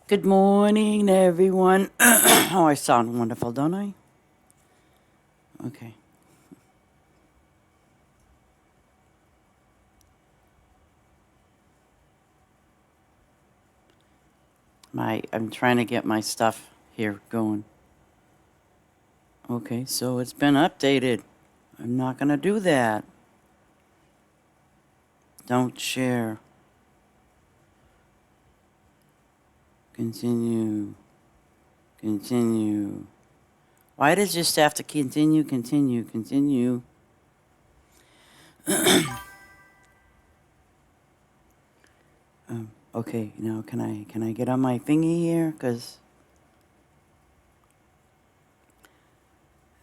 Good morning, everyone. Oh, I sound wonderful, don't I? Okay. I'm trying to get my stuff here going. Okay, so it's been updated. I'm not going to do that. Don't share. Continue. Continue. Why does it just have to continue, continue, continue? Okay, now can I get on my thingy here? Cause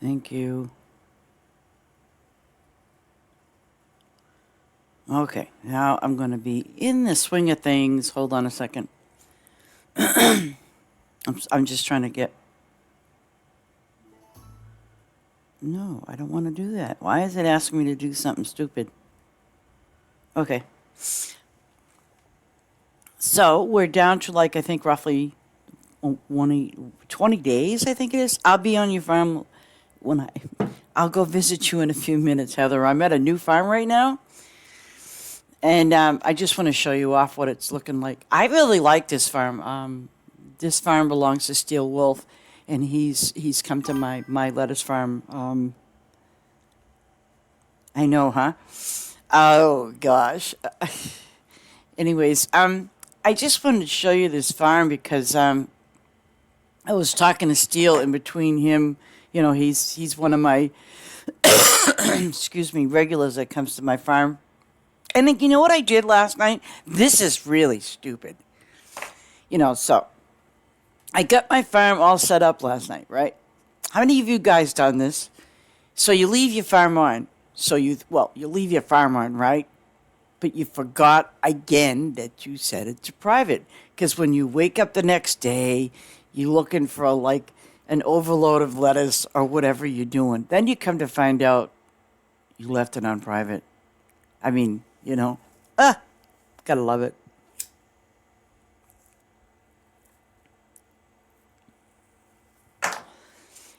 thank you. Okay, now I'm gonna be in the swing of things. Hold on a second. I'm just trying to get. No, I don't want to do that. Why is it asking me to do something stupid? Okay. So we're down to I think roughly 20 days, I think it is. I'll be on your farm I'll go visit you in a few minutes, Heather. I'm at a new farm right now. And I just want to show you off what it's looking like. I really like this farm. This farm belongs to Steel Wolf, and he's come to my lettuce farm. I know, huh? Oh gosh. Anyways, I just wanted to show you this farm because I was talking to Steel in between him. You know, he's one of my excuse me, regulars that comes to my farm. And then, you know what I did last night? This is really stupid. So I got my farm all set up last night, right? How many of you guys done this? So you leave your farm on. You leave your farm on, right? But you forgot again that you set it to private. Because when you wake up the next day, you're looking for an overload of lettuce or whatever you're doing. Then you come to find out you left it on private. I mean, gotta love it.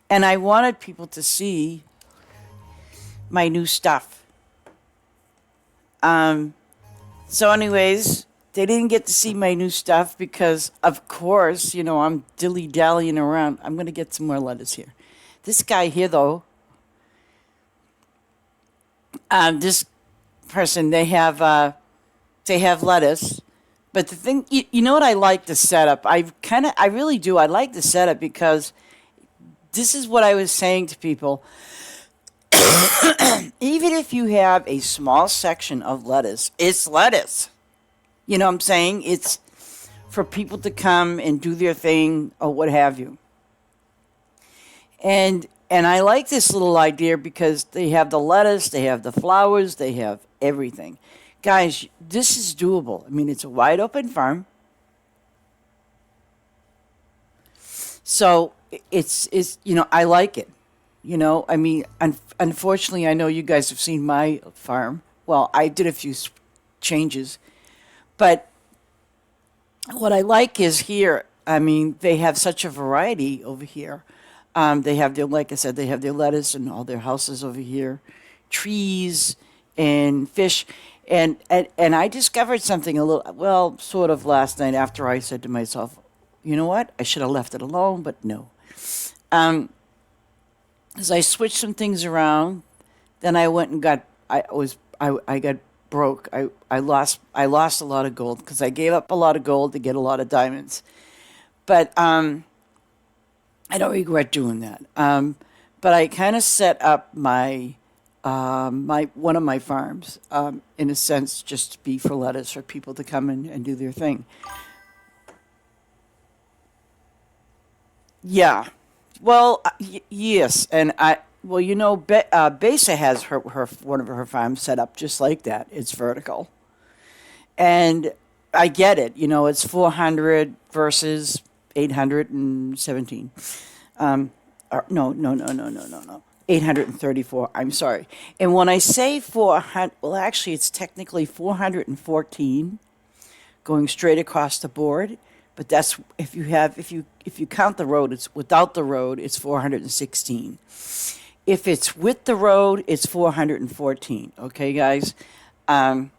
And I wanted people to see my new stuff. So anyways, they didn't get to see my new stuff because, of course, I'm dilly-dallying around. I'm going to get some more lettuce here. This guy here, though, this person, they have lettuce. But the thing, you know what I like the setup? I really do. I like the setup because this is what I was saying to people. Even if you have a small section of lettuce, it's lettuce. You know what I'm saying? It's for people to come and do their thing or what have you. And I like this little idea because they have the lettuce, they have the flowers, they have everything. Guys, this is doable. I mean, it's a wide open farm. So it's I like it. I mean, unfortunately, I know you guys have seen my farm. Well, I did a few changes. But what I like is here, I mean, they have such a variety over here. They have like I said, they have their lettuce and all their houses over here, trees and fish. And I discovered something sort of last night after I said to myself, you know what? I should have left it alone, but no. As I switched some things around, then I went and I got broke. I lost a lot of gold because I gave up a lot of gold to get a lot of diamonds. But I don't regret doing that. But I kind of set up my one of my farms in a sense just to be for lettuce for people to come in and do their thing. Yeah. Well, yes, and Besa has her one of her farms set up just like that. It's vertical, and I get it. It's 400 versus 817. No. 834, I'm sorry. And when I say 400, well, actually, it's technically 414 going straight across the board. But that's if you count the road, it's without the road, it's 416. If it's with the road, it's 414. Okay, guys. Um,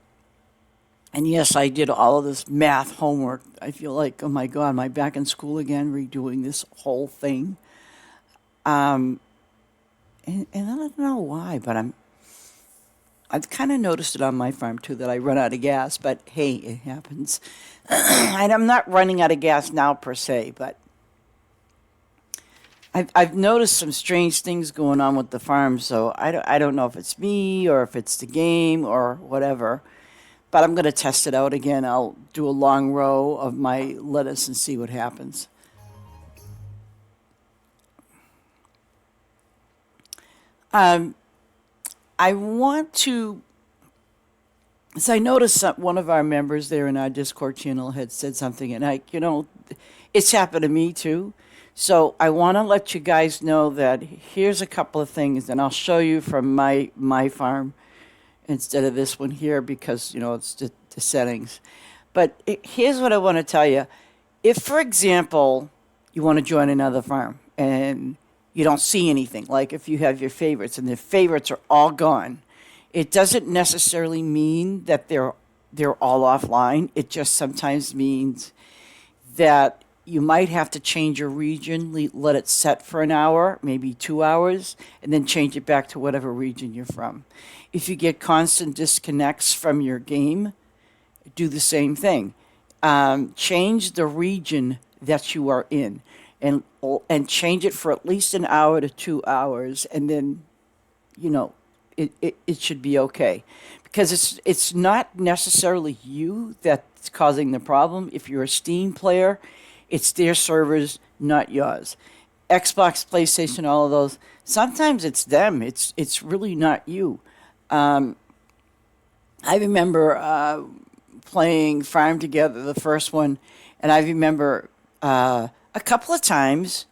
and yes, I did all of this math homework. I feel like, oh my God, am I back in school again, redoing this whole thing? Um, and I don't know why, but I've kind of noticed it on my farm too that I run out of gas. But hey, it happens. And I'm not running out of gas now per se, but I've noticed some strange things going on with the farm. So I don't know if it's me or if it's the game or whatever. But I'm going to test it out again. I'll do a long row of my lettuce and see what happens. Um, I want to, so I noticed that one of our members there in our Discord channel had said something, and it's happened to me too. So I want to let you guys know that here's a couple of things, and I'll show you from my farm instead of this one here because it's the settings. But here's what I want to tell you. If, for example, you want to join another farm and you don't see anything, like if you have your favorites and the favorites are all gone, it doesn't necessarily mean that they're all offline. It just sometimes means that you might have to change your region, let it set for an hour, maybe 2 hours, and then change it back to whatever region you're from. If you get constant disconnects from your game, do the same thing. Change the region that you are in, and change it for at least an hour to 2 hours, and then you know it should be okay, because it's not necessarily you that's causing the problem. If you're a Steam player, it's their servers, not yours. Xbox, PlayStation, all of those. Sometimes it's them. It's really not you. Um, I remember playing Farm Together, the first one, and I remember a couple of times,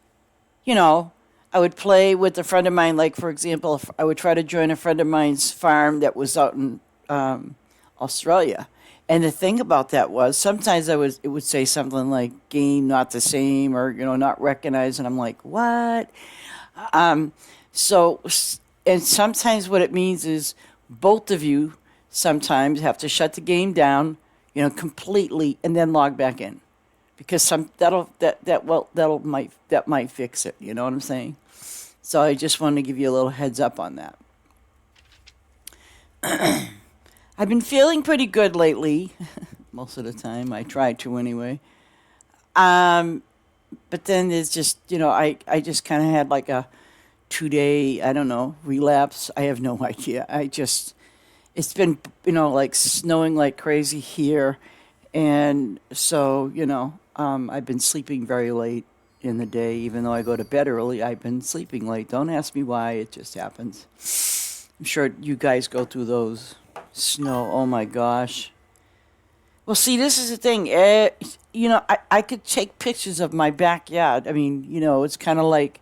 you know, I would play with a friend of mine. Like, for example, if I would try to join a friend of mine's farm that was out in Australia. And the thing about that was sometimes it would say something like game not the same, or not recognized, and I'm like, what? Um, so and sometimes what it means is both of you sometimes have to shut the game down, completely, and then log back in, because that might fix it. You know what I'm saying? So I just wanted to give you a little heads up on that. I've been feeling pretty good lately. Most of the time, I try to anyway. Um, but then there's just, I just kind of had like a 2 day, I don't know, relapse. I have no idea. It's been, like snowing like crazy here. And so, I've been sleeping very late in the day. Even though I go to bed early, I've been sleeping late. Don't ask me why, it just happens. I'm sure you guys go through those. Snow, oh my gosh. Well, see, this is the thing. I could take pictures of my backyard. I mean, it's kind of like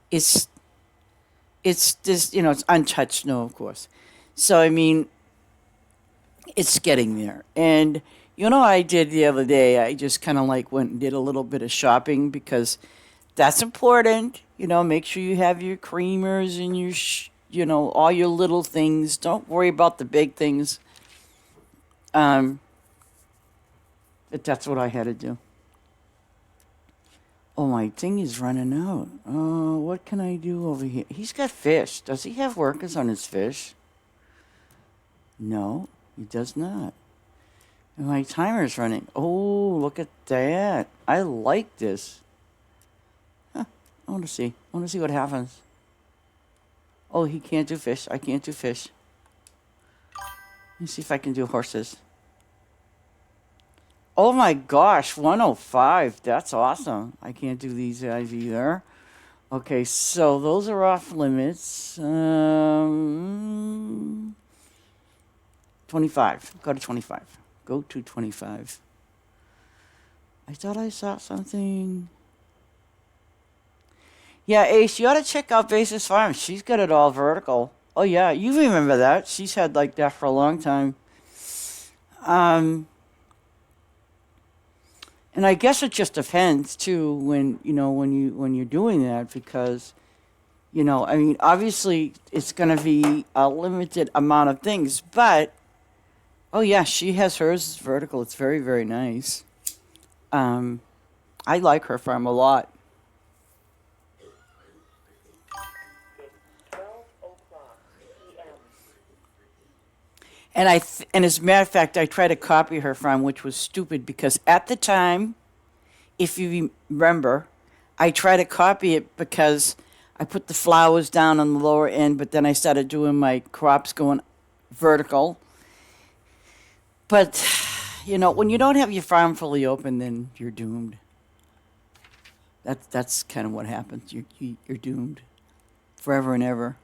it's it's this, it's untouched snow, of course. So I mean, it's getting there. And I did the other day. I just kind of like went and did a little bit of shopping because that's important. Make sure you have your creamers and your all your little things. Don't worry about the big things. Um, but that's what I had to do. Oh, my thing is running out. Oh, what can I do over here? He's got fish. Does he have workers on his fish? No, he does not. And my timer's running. Oh, look at that. I like this. Huh, I want to see. I want to see what happens. Oh, he can't do fish. I can't do fish. Let me see if I can do horses. Oh my gosh, 105. That's awesome. I can't do these guys either. Okay, so those are off limits. 25. Go to 25. Go to 25. I thought I saw something. Yeah, Ace, you ought to check out Basis Farm. She's got it all vertical. Oh yeah, you remember that? She's had like that for a long time. Um, and I guess it just depends too when when you're doing that because I mean obviously it's going to be a limited amount of things, but oh yeah, she has hers vertical. It's very very nice. Um, I like her farm a lot. And as a matter of fact, I tried to copy her from, which was stupid because at the time, if you remember, I tried to copy it because I put the flowers down on the lower end, but then I started doing my crops going vertical. But when you don't have your farm fully open, then you're doomed. That's kind of what happens. You're doomed forever and ever,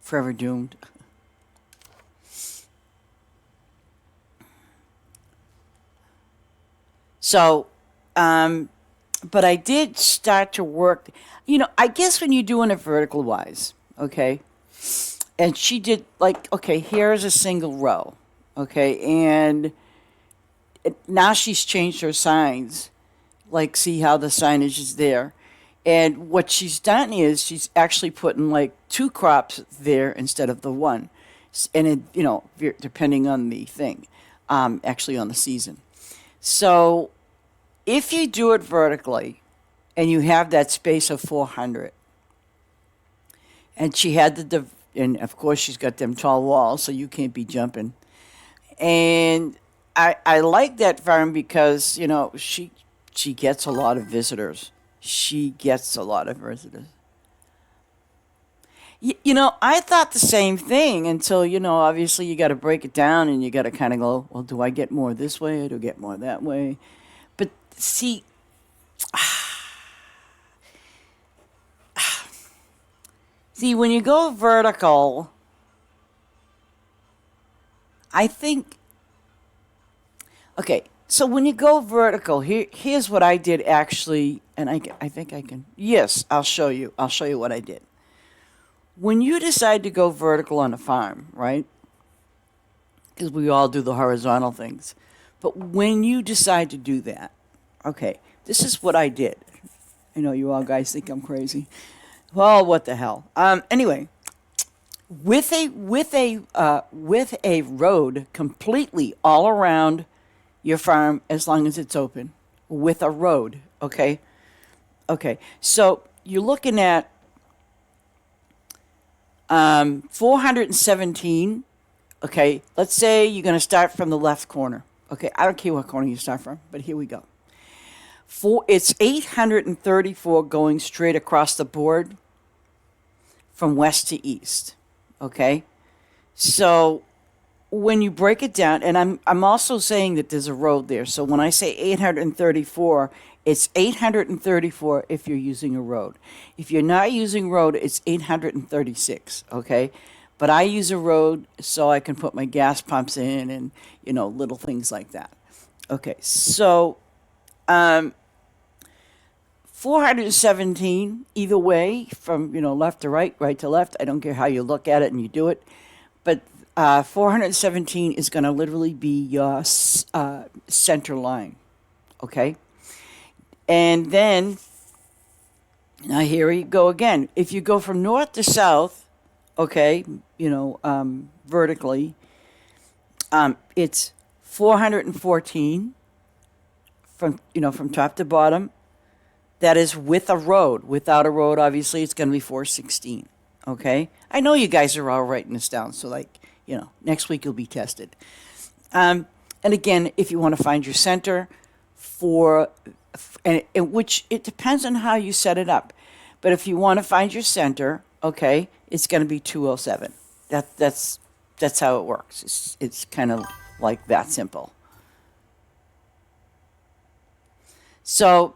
forever doomed. So, um, but I did start to work. I guess when you're doing it vertical wise, okay. And she did like, okay, here's a single row, okay, and now she's changed her signs. Like, see how the signage is there, and what she's done is she's actually putting like two crops there instead of the one, and it depending on the thing, actually on the season. So if you do it vertically and you have that space of 400 and she had and of course she's got them tall walls so you can't be jumping and I like that farm because she gets a lot of visitors. She gets a lot of visitors. I thought the same thing until obviously you got to break it down and you got to kind of go, well, do I get more this way or do I get more that way? But see, when you go vertical, I think, okay, so when you go vertical, here's what I did actually, and I think I can, yes, I'll show you. I'll show you what I did. When you decide to go vertical on a farm, right? Because we all do the horizontal things. But when you decide to do that, okay, this is what I did. I know you all guys think I'm crazy. Well, what the hell? Anyway, with a road completely all around your farm, as long as it's open, with a road. Okay. So you're looking at 417. Okay, let's say you're going to start from the left corner. Okay, I don't care what corner you start from, but here we go. It's 834 going straight across the board from west to east. Okay, so when you break it down, and I'm also saying that there's a road there. So when I say 834, it's 834 if you're using a road. If you're not using road, it's 836. Okay, but I use a road so I can put my gas pumps in and little things like that. Okay, so 417 either way from left to right, right to left. I don't care how you look at it and you do it, but 417 is going to literally be your center line. Okay, and then now here you go again. If you go from north to south, okay, vertically, it's 414 from top to bottom. That is with a road. Without a road, obviously, it's going to be 416. Okay? I know you guys are all writing this down, so, next week you'll be tested. And again, if you want to find your center which it depends on how you set it up. But if you want to find your center, okay, it's going to be 207. That's how it works. It's kind of like that simple. So,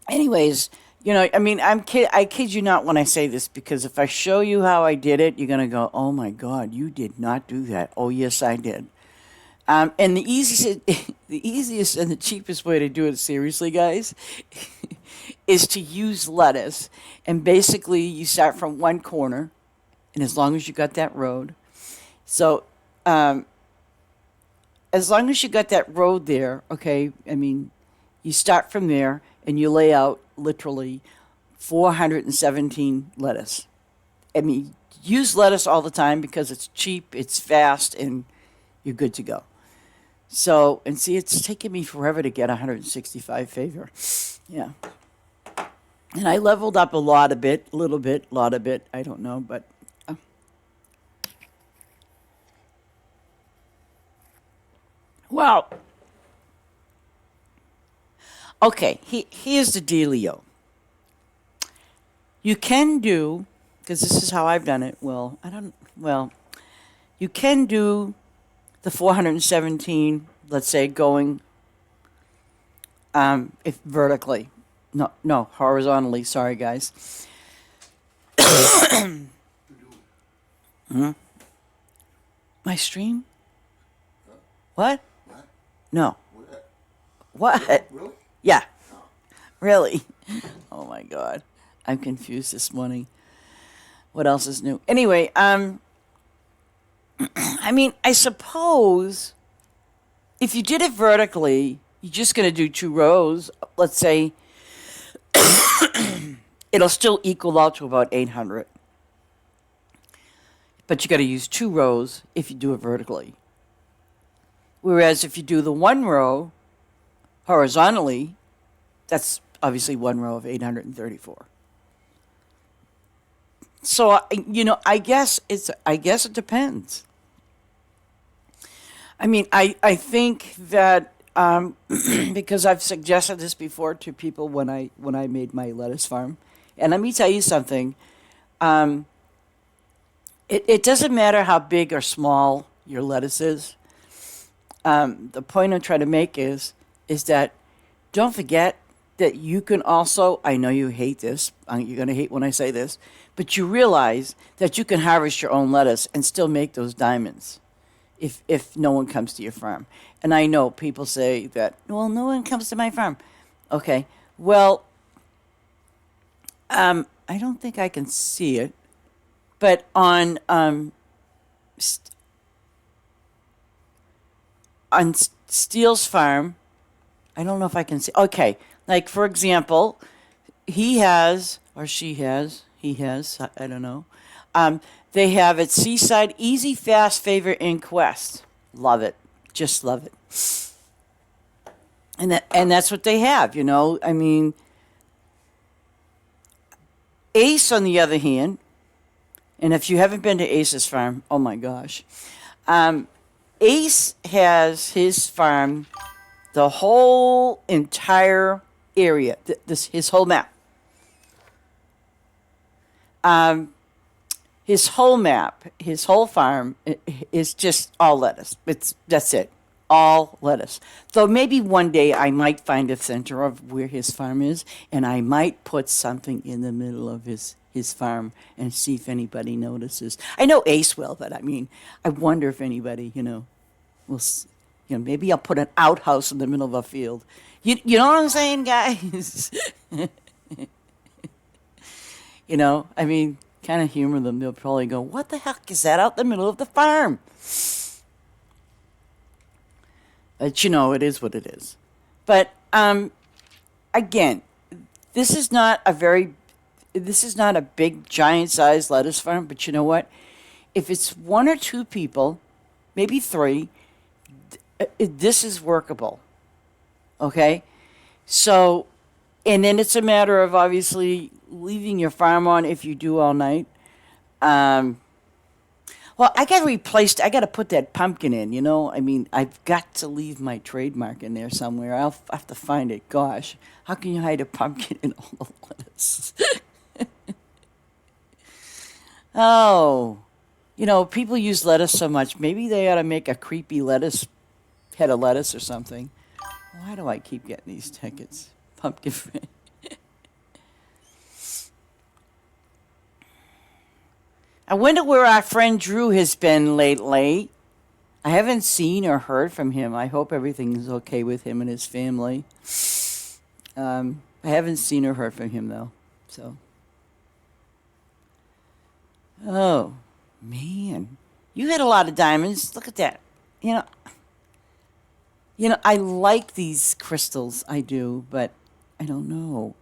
anyways, I mean, I kid you not when I say this because if I show you how I did it, you're gonna go, "Oh my God, you did not do that." Oh yes, I did. And the easiest, the easiest and the cheapest way to do it, seriously, guys, is to use lettuce. And basically, you start from one corner, and as long as you got that road, so um, as long as you got that road there, okay, I mean, you start from there and you lay out literally 417 lettuce. I mean, use lettuce all the time because it's cheap, it's fast, and you're good to go. So, and see, it's taken me forever to get 165 favor. Yeah. And I leveled up a lot, a bit, a little bit, a lot of bit. I don't know, but. Well, okay, here's the dealio. You can do, because this is how I've done it. Well, you can do the 417, let's say, going if vertically. No, horizontally. Sorry, guys. Hmm? My stream? What? No. What? Really? Yeah. Really? Oh my God. I'm confused this morning. What else is new? Anyway, I mean, I suppose if you did it vertically, you're just going to do 2 rows. Let's say it'll still equal out to about 800. But you got to use 2 rows if you do it vertically. Whereas if you do the 1 row horizontally, that's obviously 1 row of 834. So I guess it depends. I mean, I think that because I've suggested this before to people when I made my lettuce farm, and let me tell you something. It doesn't matter how big or small your lettuce is. The point I'm trying to make is that don't forget that you can also, I know you hate this, you're going to hate when I say this, but you realize that you can harvest your own lettuce and still make those diamonds if no one comes to your farm. And I know people say that, well, no one comes to my farm. Okay, well, I don't think I can see it, but on Steele's farm, I don't know if I can see. Okay, like for example, he has or she has, he has, I don't know. They have it Seaside Easy Fast Favor in Quest. Love it, just love it. And that's what they have, you know. I mean, Ace on the other hand, and if you haven't been to Ace's farm, oh my gosh. Ace has his farm, the whole entire area, his whole map. His whole map, his whole farm is just all lettuce. That's it, all lettuce. Though maybe one day I might find a center of where his farm is, and I might put something in the middle of his farm and see if anybody notices. I know Ace will, but I mean, I wonder if anybody, will. Maybe I'll put an outhouse in the middle of a field. You know what I'm saying, guys? I mean, kind of humor them. They'll probably go, "What the heck is that out in the middle of the farm?" But it is what it is. But again, this is not a big giant sized lettuce farm. But you know what? If it's 1 or 2 people, maybe 3, this is workable. Okay, so, and then it's a matter of obviously leaving your farm on if you do all night. Well, I got to put that pumpkin in, I mean, I've got to leave my trademark in there somewhere. I'll have to find it. Gosh, how can you hide a pumpkin in all the lettuce? Oh, people use lettuce so much. Maybe they ought to make a creepy head of lettuce or something. Why do I keep getting these tickets? Pumpkin. I wonder where our friend Drew has been lately. I haven't seen or heard from him. I hope everything's okay with him and his family. I haven't seen or heard from him though. So, oh man, you had a lot of diamonds. Look at that. You know, I like these crystals. I do, but I don't know.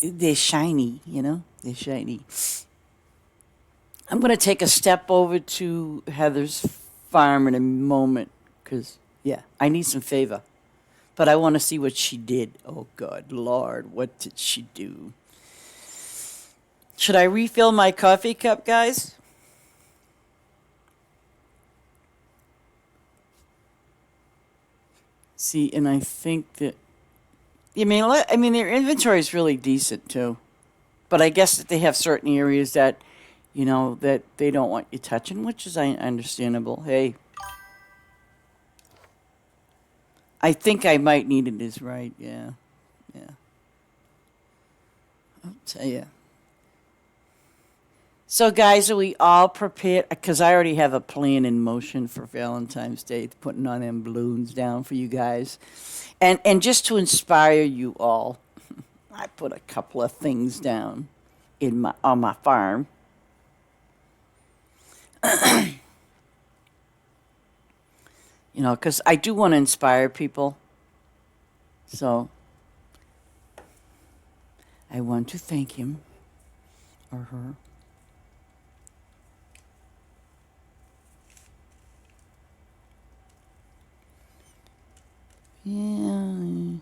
They're shiny. They're shiny. I'm going to take a step over to Heather's farm in a moment because, yeah, I need some favor. But I want to see what she did. Oh, God, Lord, what did she do? Should I refill my coffee cup, guys? See, and I think that, their inventory is really decent, too. But I guess that they have certain areas that that they don't want you touching, which is understandable. Hey, I think I might need it is right. Yeah. I'll tell you. So, guys, are we all prepared? Because I already have a plan in motion for Valentine's Day, putting on them balloons down for you guys. And just to inspire you all, I put a couple of things down on my farm. Because I do want to inspire people. So I want to thank him or her. Yeah.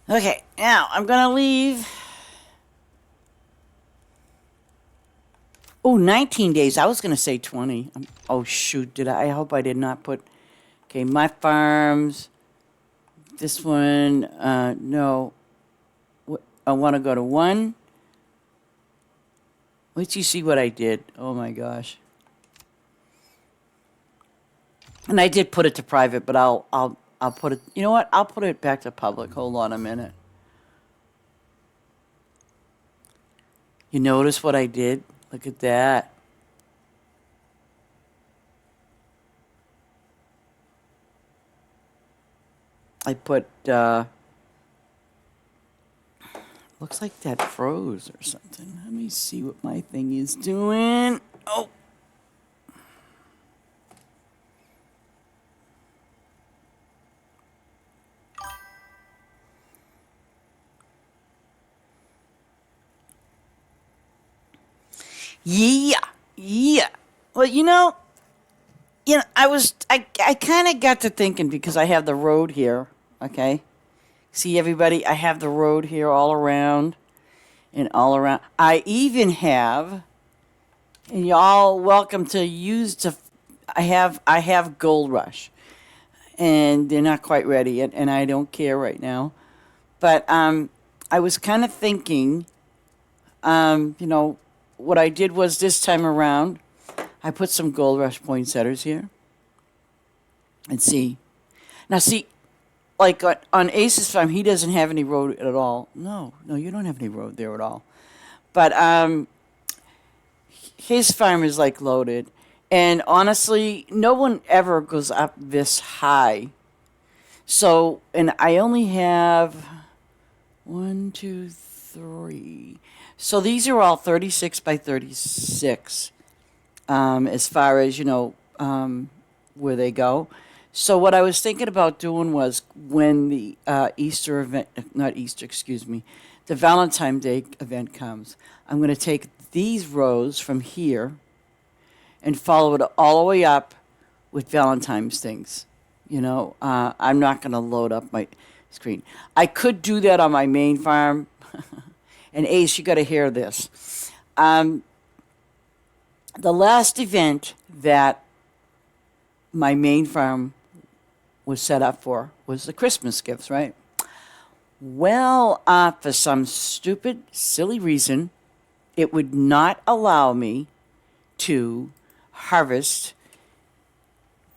Okay, now I'm going to leave. Oh, 19 days. I was going to say 20. Oh, shoot. I hope I did not put... Okay, my farms. This one, no. I want to go to 1. Let's you see what I did. Oh, my gosh. And I did put it to private, but I'll put it... You know what? I'll put it back to public. Hold on a minute. You notice what I did? Look at that. I put, looks like that froze or something. Let me see what my thing is doing. Oh. Yeah. Well, I kind of got to thinking because I have the road here, okay? See, everybody, I have the road here all around and all around. I even have, and y'all welcome to I have Gold Rush, and they're not quite ready yet, and I don't care right now. But I was kind of thinking, what I did was this time around, I put some Gold Rush poinsettias here. And see. Now, see, like on Ace's farm, he doesn't have any road at all. No, you don't have any road there at all. But his farm is, like, loaded. And honestly, no one ever goes up this high. So, and I only have 1, 2, 3. So these are all 36 by 36 as far as, where they go. So what I was thinking about doing was when the Easter event, not Easter, excuse me, the Valentine's Day event comes, I'm going to take these rows from here and follow it all the way up with Valentine's things. I'm not going to load up my screen. I could do that on my main farm. And Ace, you got to hear this. The last event that my main farm was set up for was the Christmas gifts, right? Well, for some stupid, silly reason, it would not allow me to harvest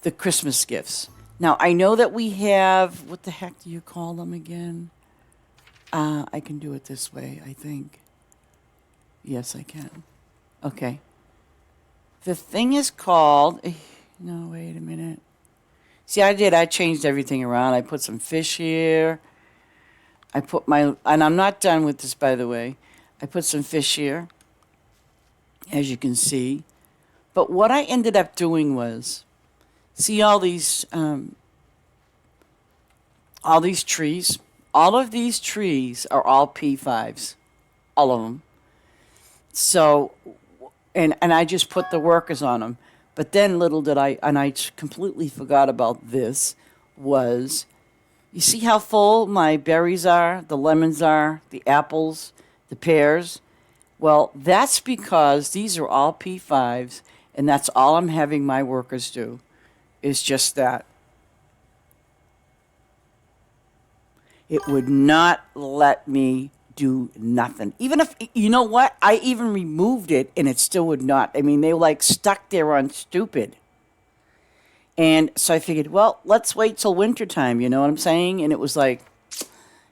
the Christmas gifts. Now, I know that we have, what the heck do you call them again? I can do it this way, I think. Yes, I can. Okay. The thing is called. No, wait a minute. See, I changed everything around. I put some fish here. And I'm not done with this, by the way. I put some fish here, as you can see. But what I ended up doing was, see all these trees? All of these trees are all P5s. All of them. So, and I just put the workers on them. But then little did I completely forgot about this, was, you see how full my berries are, the lemons are, the apples, the pears? Well, that's because these are all P5s, and that's all I'm having my workers do, is just that. It would not let me do nothing. Even if, you know what? I even removed it, and it still would not. I mean, they were like stuck there on stupid. And so I figured, well, let's wait till wintertime, you know what I'm saying? And it was like,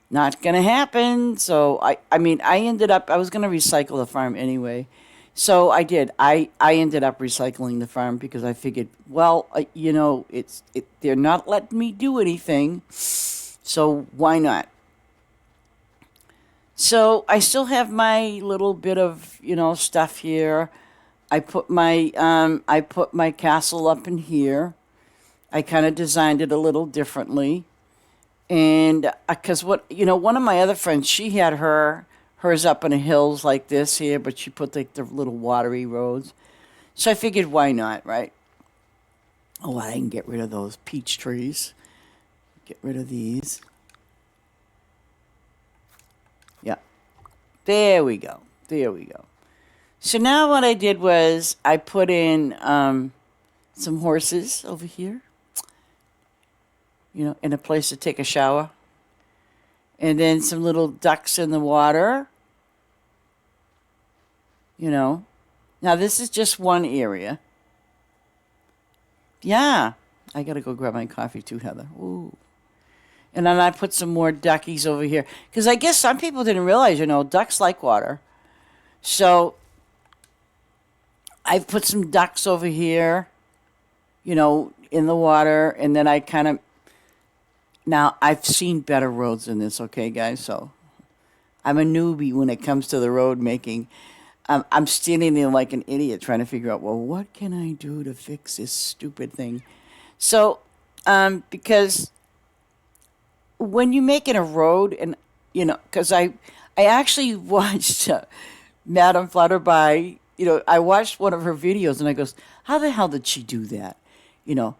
not going to happen. So, I mean, I was going to recycle the farm anyway. So I did. I ended up recycling the farm because I figured, well, you know, they're not letting me do anything. So why not? So I still have my little bit of, you know, stuff here. I put my castle up in here. I kind of designed it a little differently. And because one of my other friends, she had hers up in the hills like this here, but she put like the little watery roads. So I figured, why not, right? Oh, I can get rid of those peach trees. Get rid of these. Yeah. There we go. There we go. So now what I did was I put in some horses over here, you know, in a place to take a shower. And then some little ducks in the water, you know. Now this is just one area. Yeah. I got to go grab my coffee too, Heather. Ooh. And then I put some more duckies over here. Because I guess some people didn't realize, you know, ducks like water. So I've put some ducks over here, you know, in the water. And then I kind of... Now, I've seen better roads than this, okay, guys? So I'm a newbie when it comes to the road making. I'm standing there like an idiot trying to figure out, well, what can I do to fix this stupid thing? So, because when you're making a road, and, you know, because I actually watched Madame Flutterby, you know, I watched one of her videos, and I goes, how the hell did she do that? You know,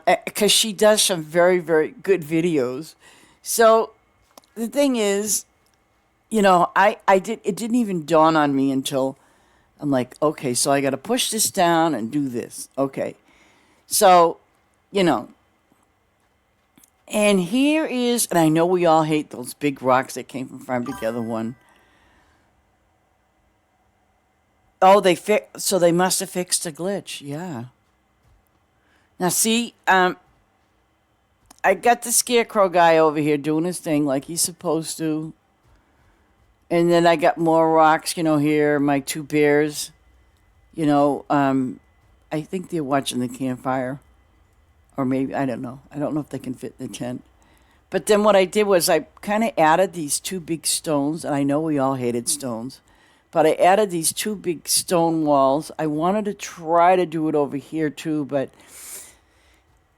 because she does some very, very good videos. So the thing is, you know, it didn't even dawn on me until I'm like, okay, so I got to push this down and do this. Okay. So, you know, and here is, and I know we all hate those big rocks that came from Farm Together one. Oh, so they must have fixed a glitch. Yeah. Now, see, I got the scarecrow guy over here doing his thing like he's supposed to. And then I got more rocks, you know, here, my two bears. You know, I think they're watching the campfire. Or maybe, I don't know. I don't know if they can fit in the tent. But then what I did was I kind of added these two big stones. And I know we all hated stones. But I added these two big stone walls. I wanted to try to do it over here too, but...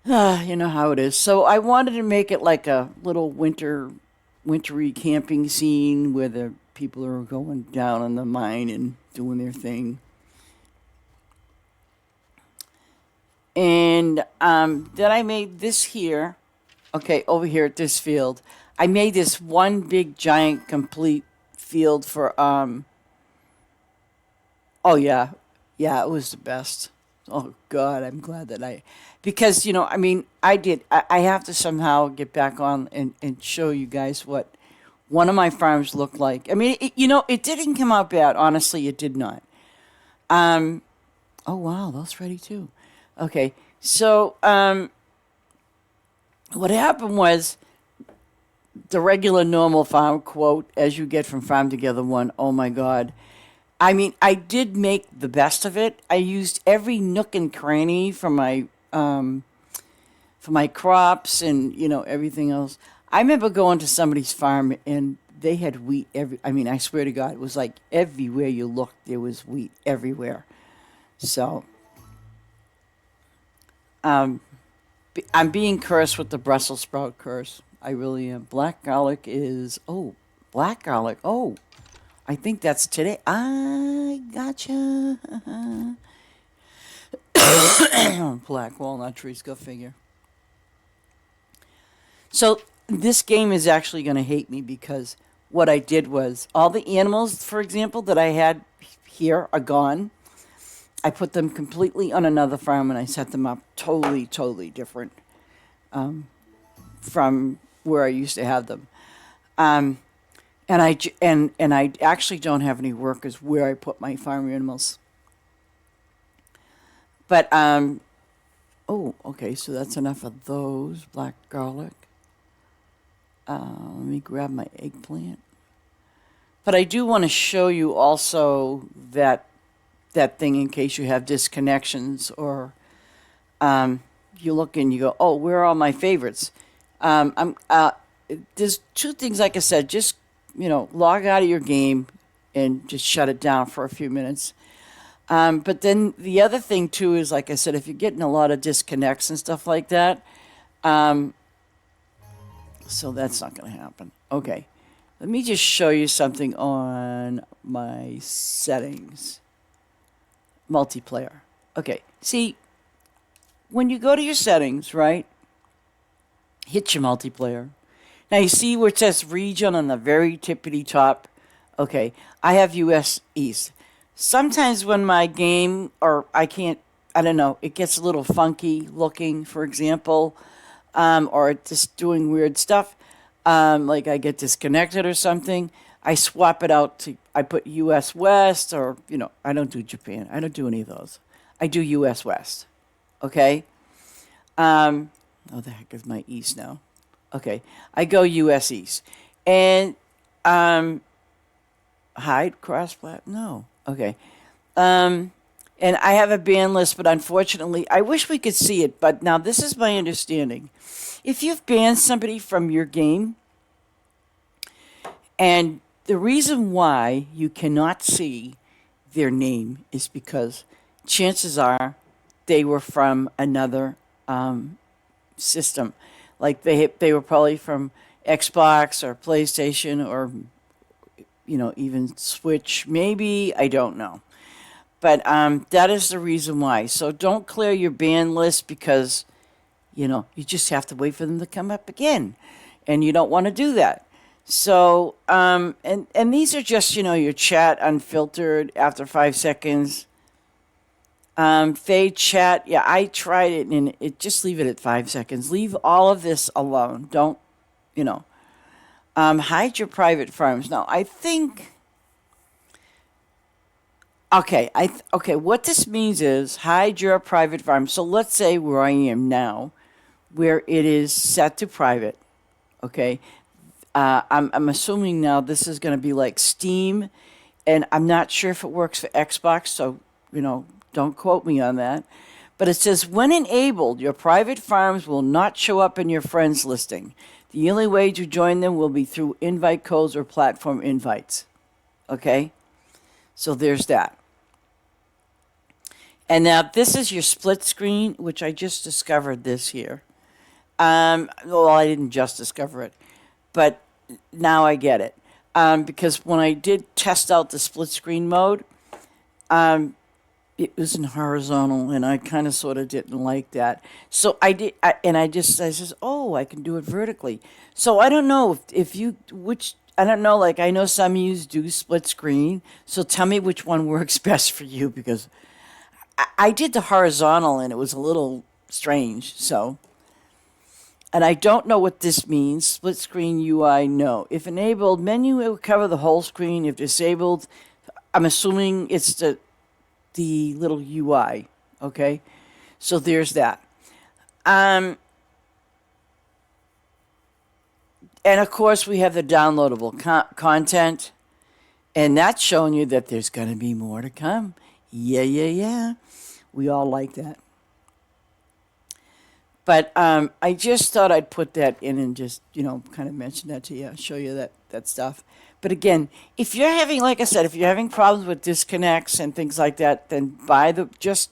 you know how it is. So I wanted to make it like a little wintry camping scene where the people are going down in the mine and doing their thing. And then I made this here. Okay, over here at this field. I made this one big giant complete field for oh yeah. Yeah, it was the best. Oh God, I'm glad that because, you know, I mean, I have to somehow get back on and show you guys what one of my farms looked like. I mean, you know, it didn't come out bad. Honestly, it did not. Oh wow, that's ready too. Okay, so what happened was the regular normal farm quote, as you get from Farm Together one. Oh my God. I mean, I did make the best of it. I used every nook and cranny for my crops and everything else. I remember going to somebody's farm and they had wheat every. I mean, I swear to God, it was like everywhere you looked, there was wheat everywhere. So um, I'm being cursed with the Brussels sprout curse. I really am. Black garlic is black garlic. Oh, I think that's today. I gotcha. Black walnut trees. Go figure. So this game is actually going to hate me because what I did was all the animals, for example, that I had here are gone. I put them completely on another farm and I set them up totally, totally different from where I used to have them. Um, and I actually don't have any workers where I put my farm animals. But okay, so that's enough of those black garlic. Let me grab my eggplant. But I do want to show you also that thing in case you have disconnections or you look and you go, oh, where are all my favorites? I'm There's two things, like I said, just log out of your game and just shut it down for a few minutes. But then the other thing too is, like I said, if you're getting a lot of disconnects and stuff like that, so that's not going to happen. Okay, let me just show you something on my settings. Multiplayer. Okay, see, when you go to your settings, right, hit your multiplayer. Now you see where it says region on the very tippity top? Okay, I have US East. Sometimes when my game, or I don't know, it gets a little funky looking, for example, or it's just doing weird stuff, like I get disconnected or something, I swap it out I put US West, or, I don't do Japan. I don't do any of those. I do US West. Okay? The heck is my East now? Okay. I go US East. And, hide, cross-plat? No. Okay. And I have a ban list, but unfortunately, I wish we could see it, but now this is my understanding. If you've banned somebody from your game, and the reason why you cannot see their name is because chances are they were from another system. Like they were probably from Xbox or PlayStation or even Switch. Maybe, I don't know. But that is the reason why. So don't clear your ban list because you just have to wait for them to come up again, and you don't want to do that. So and these are just your chat unfiltered after 5 seconds. Fade chat. Yeah, I tried it and it just leave it at 5 seconds. Leave all of this alone. Don't hide your private farms. Now I think. Okay, okay. What this means is hide your private farm. So let's say where I am now, where it is set to private. Okay, I'm assuming now this is going to be like Steam, and I'm not sure if it works for Xbox. So don't quote me on that. But it says when enabled, your private farms will not show up in your friends listing. The only way to join them will be through invite codes or platform invites. Okay, so there's that. And now this is your split screen, which I just discovered this year. Well, I didn't just discover it, but now I get it. Because when I did test out the split screen mode, it was in horizontal, and I kind of sort of didn't like that. So I did, I says, oh, I can do it vertically. So I don't know I don't know, like I know some use do split screen. So tell me which one works best for you, because I did the horizontal and it was a little strange. So, and I don't know what this means. Split screen UI, no. If enabled, menu will cover the whole screen. If disabled, I'm assuming it's the little UI. Okay, so there's that. And of course, we have the downloadable content. And that's showing you that there's going to be more to come. Yeah, yeah, yeah. We all like that. But I just thought I'd put that in and just, kind of mention that to you, show you that stuff. But again, if you're having, like I said, if you're having problems with disconnects and things like that, then just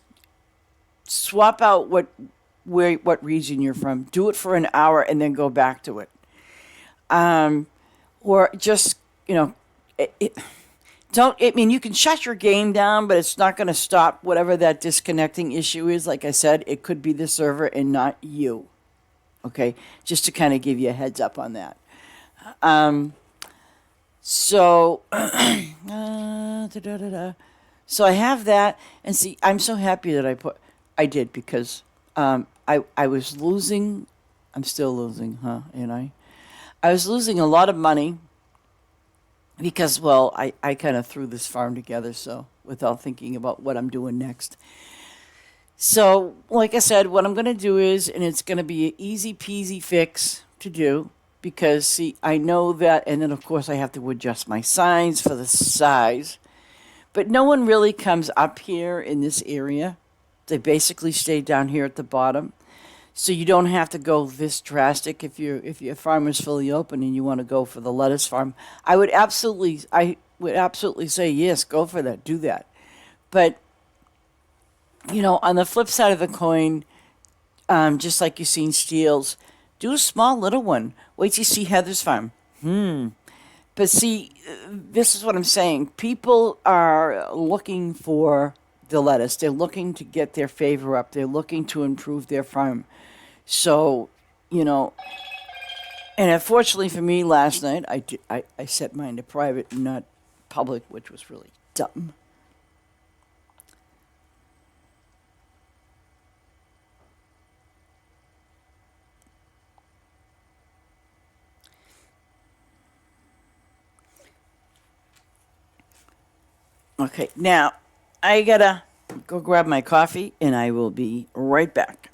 swap out what region you're from. Do it for an hour and then go back to it. Um, or just, you know, it, don't I mean you can shut your game down, but it's not going to stop whatever that disconnecting issue is. Like I said, it could be the server and not you. Okay, just to kind of give you a heads up on that. Um, so, so I have that, and see, I'm so happy that I did because I was losing. I'm still losing, huh? And I was losing a lot of money because, well, I kind of threw this farm together, so without thinking about what I'm doing next. So, like I said, what I'm going to do is, and it's going to be an easy peasy fix to do because, see, I know that, and then of course I have to adjust my signs for the size, but no one really comes up here in this area. They basically stay down here at the bottom. So you don't have to go this drastic if your farm is fully open and you want to go for the lettuce farm. I would absolutely say yes, go for that, do that. But on the flip side of the coin, just like you've seen Steele's, do a small little one. Wait till you see Heather's farm. But see, this is what I'm saying. People are looking for the lettuce. They're looking to get their favor up. They're looking to improve their farm. So, you know, and unfortunately for me, last night I set mine to private and not public, which was really dumb. Okay, now I gotta go grab my coffee, and I will be right back.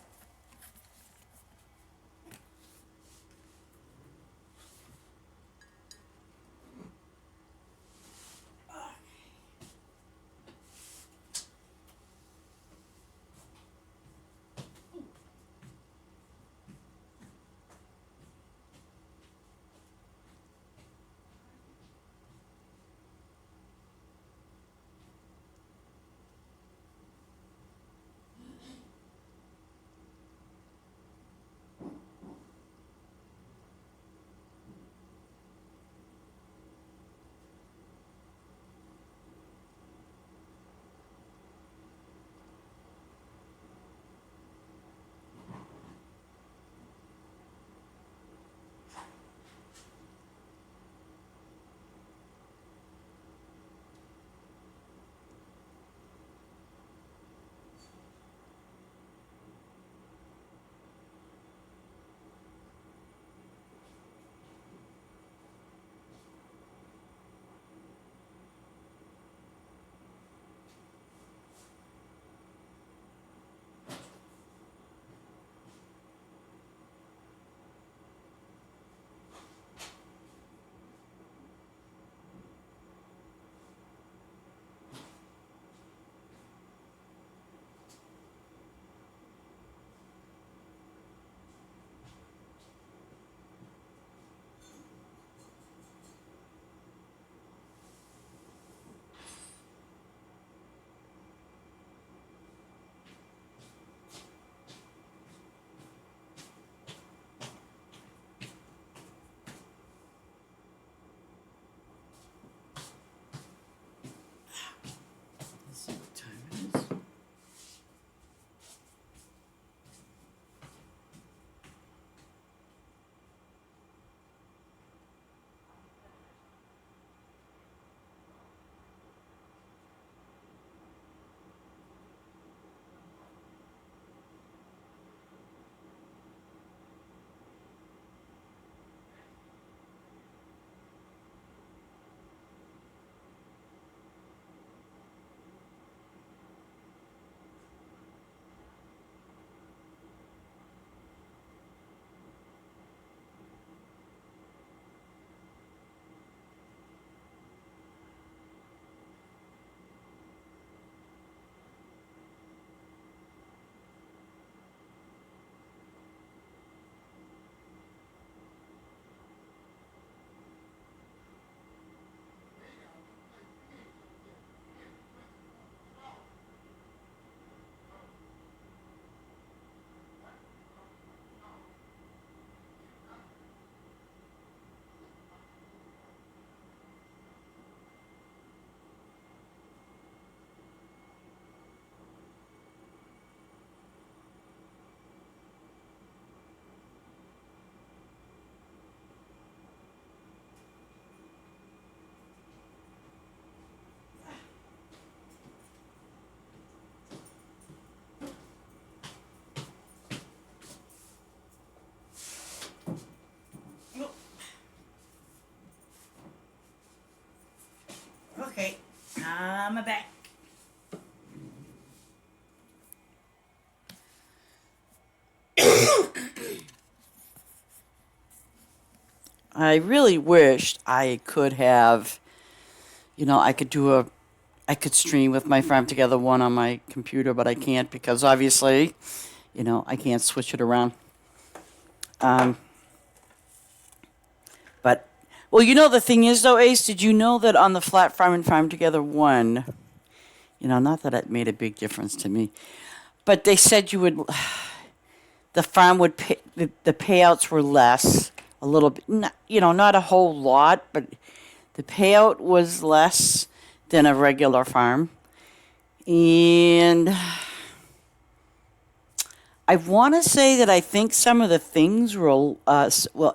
I'm back. I really wished I could have, I could stream with my Farm Together one on my computer, but I can't because obviously, I can't switch it around. Um, but, well, the thing is though, Ace, did you know that on the Flat Farm and Farm Together one, not that it made a big difference to me, but they said the farm would pay, the payouts were less, a little bit, not a whole lot, but the payout was less than a regular farm. And I want to say that I think some of the things were,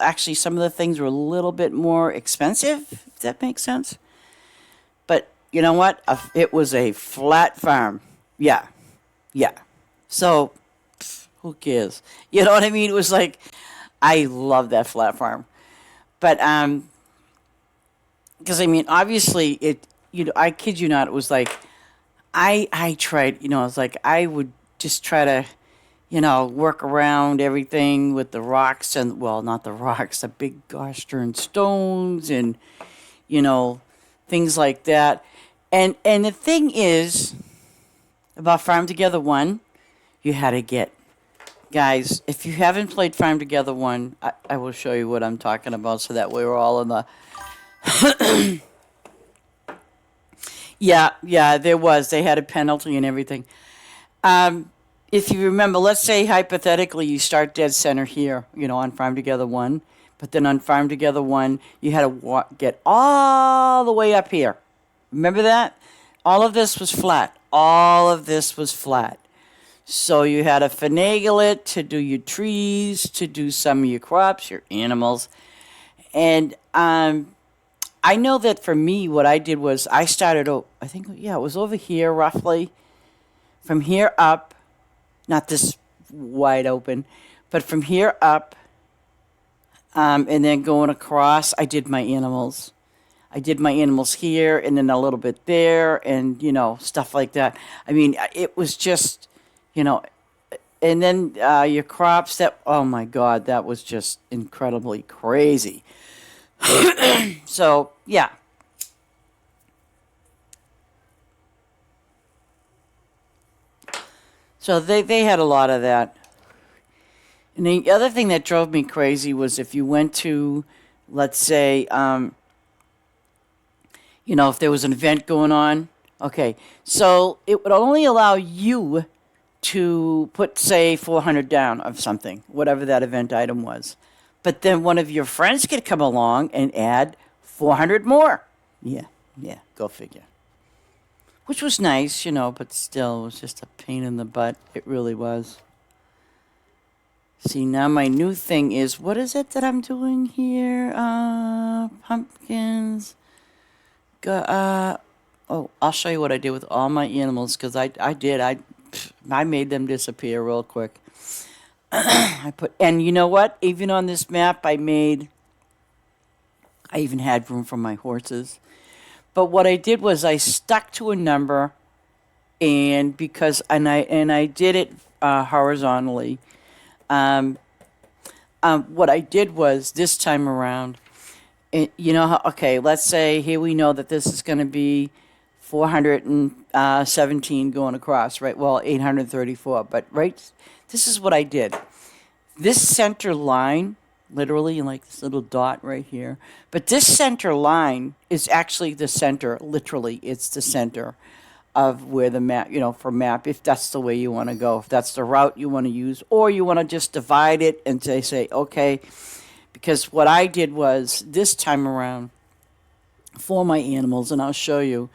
actually, some of the things were a little bit more expensive, if that makes sense. But you know what? It was a flat farm. Yeah. Yeah. So, who cares? You know what I mean? It was like, I love that flat farm. But, because I mean, obviously, I kid you not, it was like, I tried, I was like, I would just try to, work around everything with the rocks and, well, not the rocks, the big gosh darn stones and, things like that. And the thing is, about Farm Together 1, you had to get, guys, if you haven't played Farm Together 1, I will show you what I'm talking about so that way we're all in the... Yeah, there was. They had a penalty and everything. If you remember, let's say hypothetically you start dead center here, on Farm Together 1, but then on Farm Together 1, you had to get all the way up here. Remember that? All of this was flat. All of this was flat. So you had to finagle it to do your trees, to do some of your crops, your animals. And I know that for me, what I did was I started, I think, it was over here roughly. From here up, not this wide open, but from here up, and then going across, I did my animals. I did my animals here and then a little bit there and, stuff like that. I mean, it was just, and then your crops, oh my God, that was just incredibly crazy. So, yeah. So they had a lot of that. And the other thing that drove me crazy was if you went to, let's say, if there was an event going on, okay, so it would only allow you to put, say, 400 down of something, whatever that event item was. But then one of your friends could come along and add 400 more. Yeah, go figure. Which was nice, but still, it was just a pain in the butt. It really was. See, now my new thing is, what is it that I'm doing here? Pumpkins. I'll show you what I did with all my animals, because I made them disappear real quick. And you know what? Even on this map, I even had room for my horses. But what I did was I stuck to a number, and I did it horizontally. What I did was this time around, okay, let's say here we know that this is going to be 417 going across, right? Well, 834, but right, this is what I did. This center line, literally like this little dot right here, but this center line is actually the center, literally, it's the center of where the map, for map, if that's the way you want to go, if that's the route you want to use, or you want to just divide it and say, okay, because what I did was this time around for my animals, and I'll show you,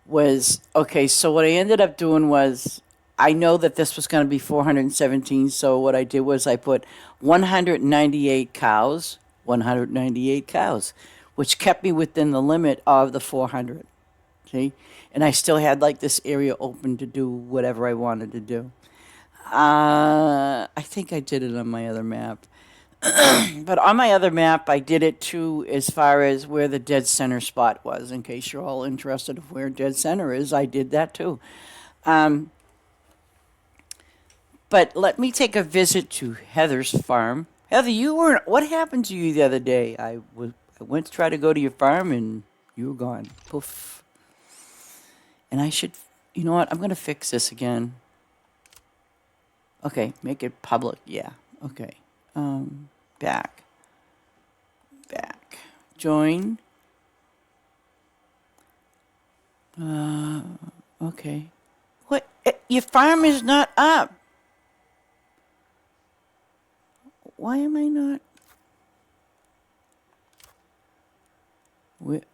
was, okay, so what I ended up doing was, I know that this was going to be 417, so what I did was I put 198 cows, which kept me within the limit of the 400, see? And I still had like this area open to do whatever I wanted to do. I think I did it on my other map. But on my other map, I did it too as far as where the dead center spot was. In case you're all interested of where dead center is, I did that too. Um, but let me take a visit to Heather's farm. Heather, you weren't. What happened to you the other day? I went to try to go to your farm and you were gone. Poof. And I should. You know what? I'm gonna fix this again. Okay, make it public. Yeah. Okay. Back. Join. Okay. What? Your farm is not up. Why am I not?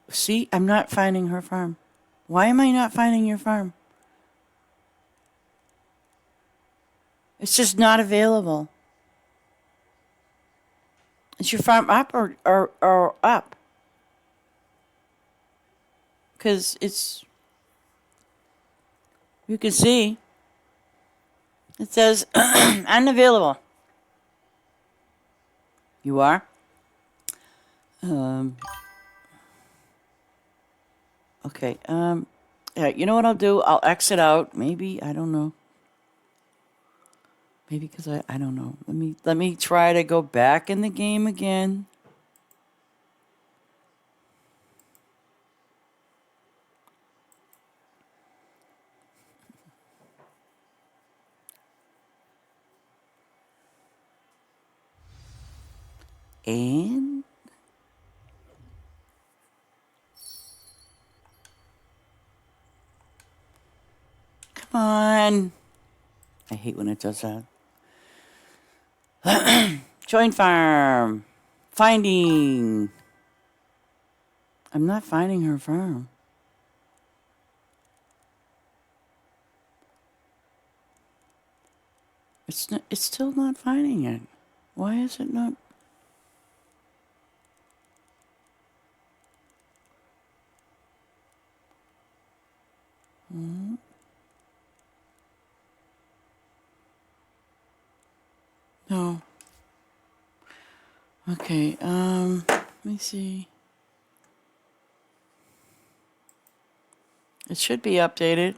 See, I'm not finding her farm. Why am I not finding your farm? It's just not available. Is your farm up or up? Because it's, you can see, it says unavailable. You are? Okay. Yeah, you know what I'll do? I'll exit out. Maybe, I don't know. Maybe because I don't know. Let me try to go back in the game again. And come on. I hate when it does that. Join farm. Finding. I'm not finding her farm. It's still not finding it. Why is it not? No. Okay, let me see. It should be updated.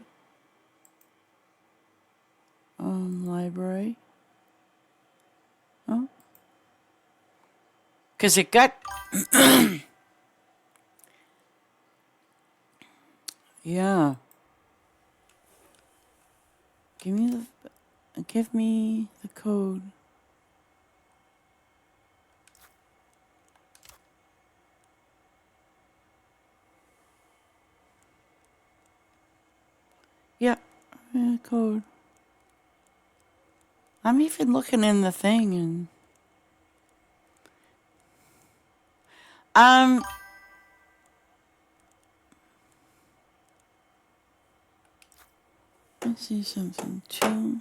Library. Oh. Because it got... Yeah. Give me the code. Yeah, code. I'm even looking in the thing and let's see something. 2P9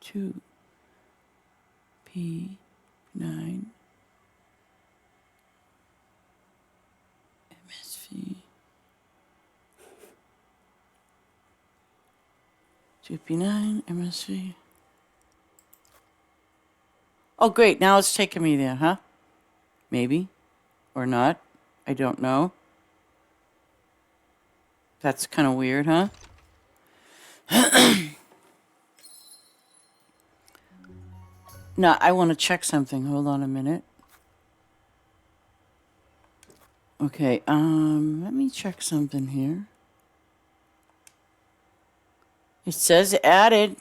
2P9 MSV 2P9 MSV. Oh great, now it's taking me there, huh? Maybe or not. I don't know. That's kind of weird, huh? No, I want to check something. Hold on a minute. Okay, let me check something here. It says added.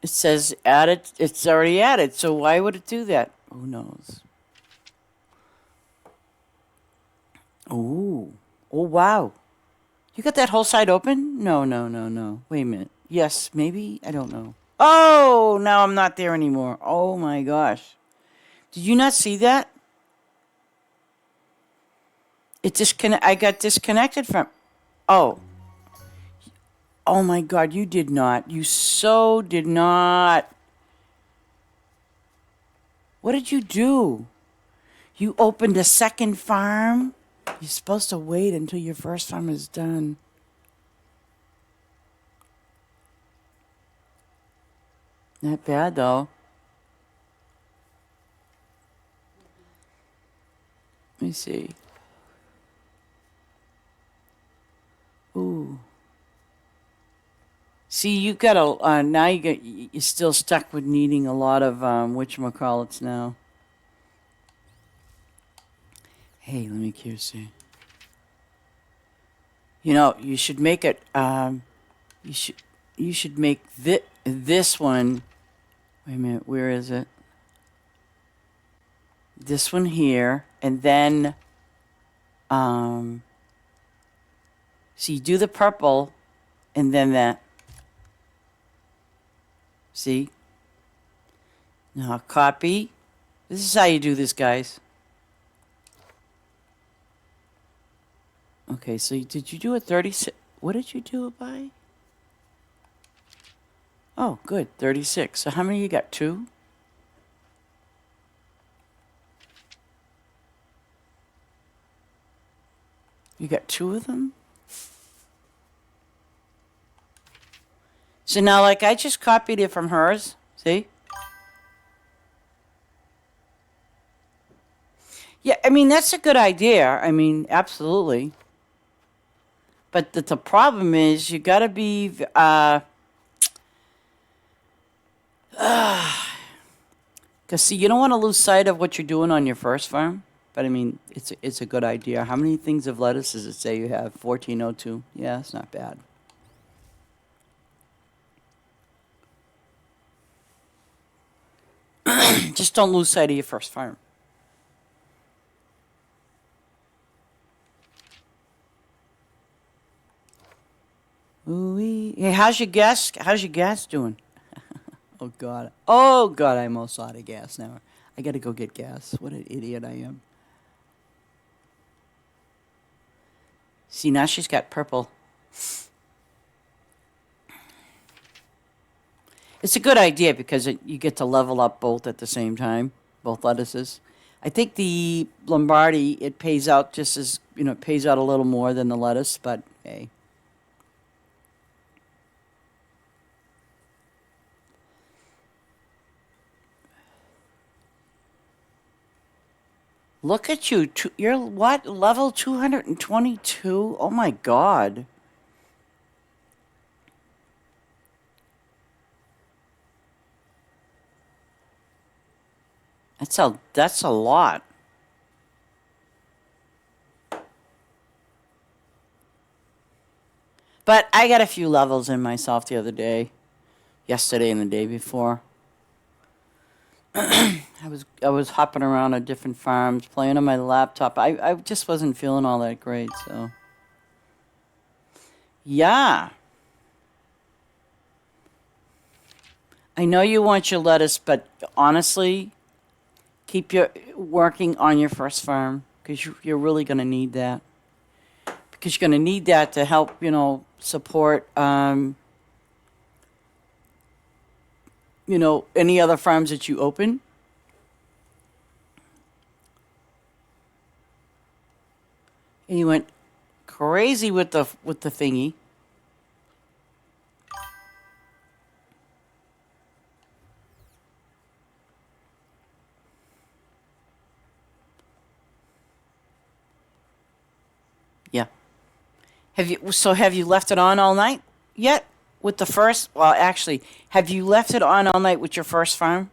It says added. It's already added, so why would it do that? Who knows? Oh. Oh, wow. You got that whole side open? No. Wait a minute. Yes, maybe? I don't know. Oh, now I'm not there anymore. Oh, my gosh. Did you not see that? I got disconnected from... Oh. Oh, my God, you did not. You so did not. What did you do? You opened a second farm? You're supposed to wait until your first farm is done. Not bad, though. Let me see. Ooh. See, you got a now you're still stuck with needing a lot of whatchamacallits now. Hey, let me see. You know, you should make it. You should make this one. Wait a minute, where is it? This one here, and then see, do the purple, and then that. See? Now copy. This is how you do this, guys. Okay, so did you do a 36? What did you do it by? Oh, good, 36. So how many you got? 2? You got 2 of them? So now, like, I just copied it from hers. See? Yeah, I mean, that's a good idea. I mean, absolutely. But the problem is you got to be... Because, see, you don't want to lose sight of what you're doing on your first farm. But, I mean, it's a good idea. How many things of lettuce does it say you have? 1402. Yeah, that's not bad. Just don't lose sight of your first farm. Ooh-wee. Hey, how's your gas? How's your gas doing? Oh God! Oh God! I'm almost out of gas now. I gotta go get gas. What an idiot I am. See, now she's got purple. It's a good idea because you get to level up both at the same time, both lettuces. I think the Lombardi, it pays out just as, it pays out a little more than the lettuce, but hey. Look at you. You're what? Level 222? Oh my God. That's a lot. But I got a few levels in myself the other day, yesterday and the day before. I was hopping around on different farms, playing on my laptop. I just wasn't feeling all that great, so yeah. I know you want your lettuce, but honestly, keep your working on your first farm because you're really going to need that. Because you're going to need that to help, support, any other farms that you open. And you went crazy with the thingy. Yeah. Have you left it on all night yet with the first? Well, actually, have you left it on all night with your first farm?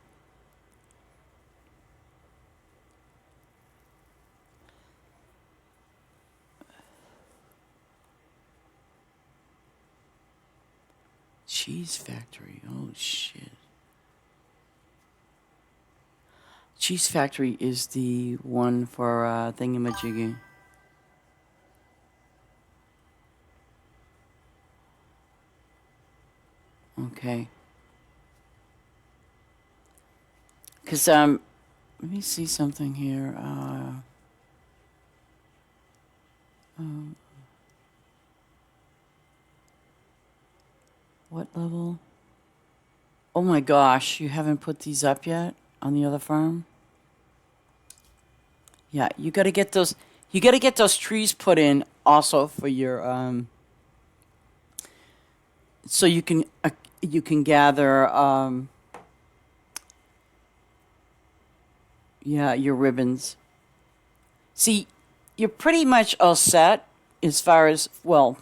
Cheese Factory. Oh shit. Cheese Factory is the one for thingamajiggy. Okay. Because, let me see something here. What level? Oh my gosh, you haven't put these up yet on the other farm? Yeah, you got to get those. You got to get those trees put in also for your so you can gather Yeah, your ribbons. See, you're pretty much all set as far as, well,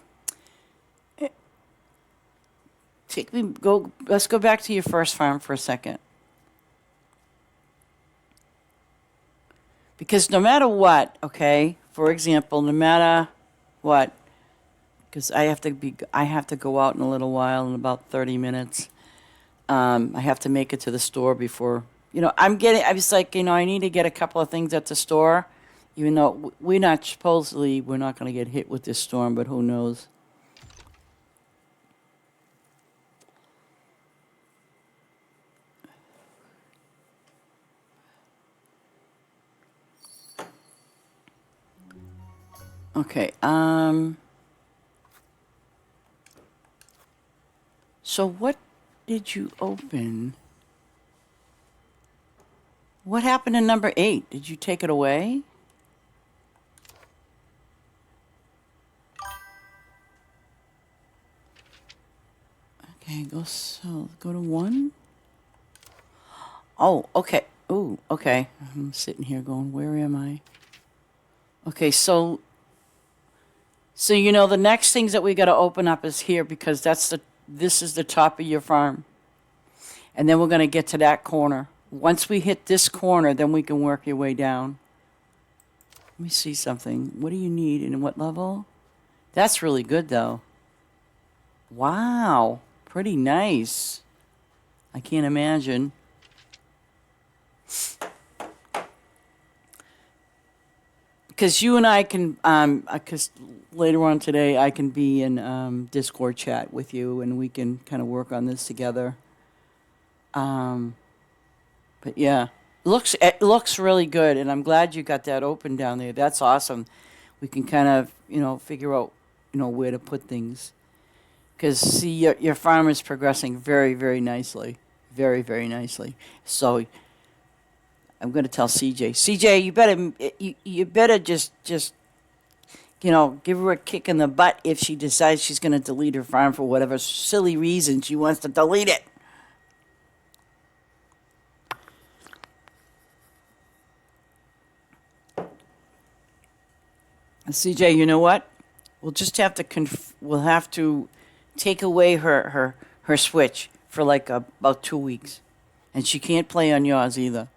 let's go back to your first farm for a second. Because no matter what, okay, for example, no matter what, because I have to go out in a little while, in about 30 minutes. I have to make it to the store before, I was like, I need to get a couple of things at the store, even though we're not going to get hit with this storm, but who knows? Okay, so what did you open? What happened to number 8? Did you take it away? Okay, go to 1. Oh, okay. Ooh, okay. I'm sitting here going, where am I? Okay, so the next things that we got to open up is here, because this is the top of your farm. And then we're going to get to that corner. Once we hit this corner, then we can work your way down. Let me see something. What do you need and what level? That's really good, though. Wow. Pretty nice. I can't imagine. Because you and I can, because later on today I can be in Discord chat with you, and we can kind of work on this together. But yeah, it looks really good, and I'm glad you got that open down there. That's awesome. We can kind of figure out where to put things, because see your farm is progressing very, very nicely, very, very nicely. So I'm going to tell CJ. CJ, you better just give her a kick in the butt if she decides she's going to delete her farm for whatever silly reason she wants to delete it. CJ, you know what? We'll just have to we'll have to take away her Switch for like about 2 weeks, and she can't play on yours either.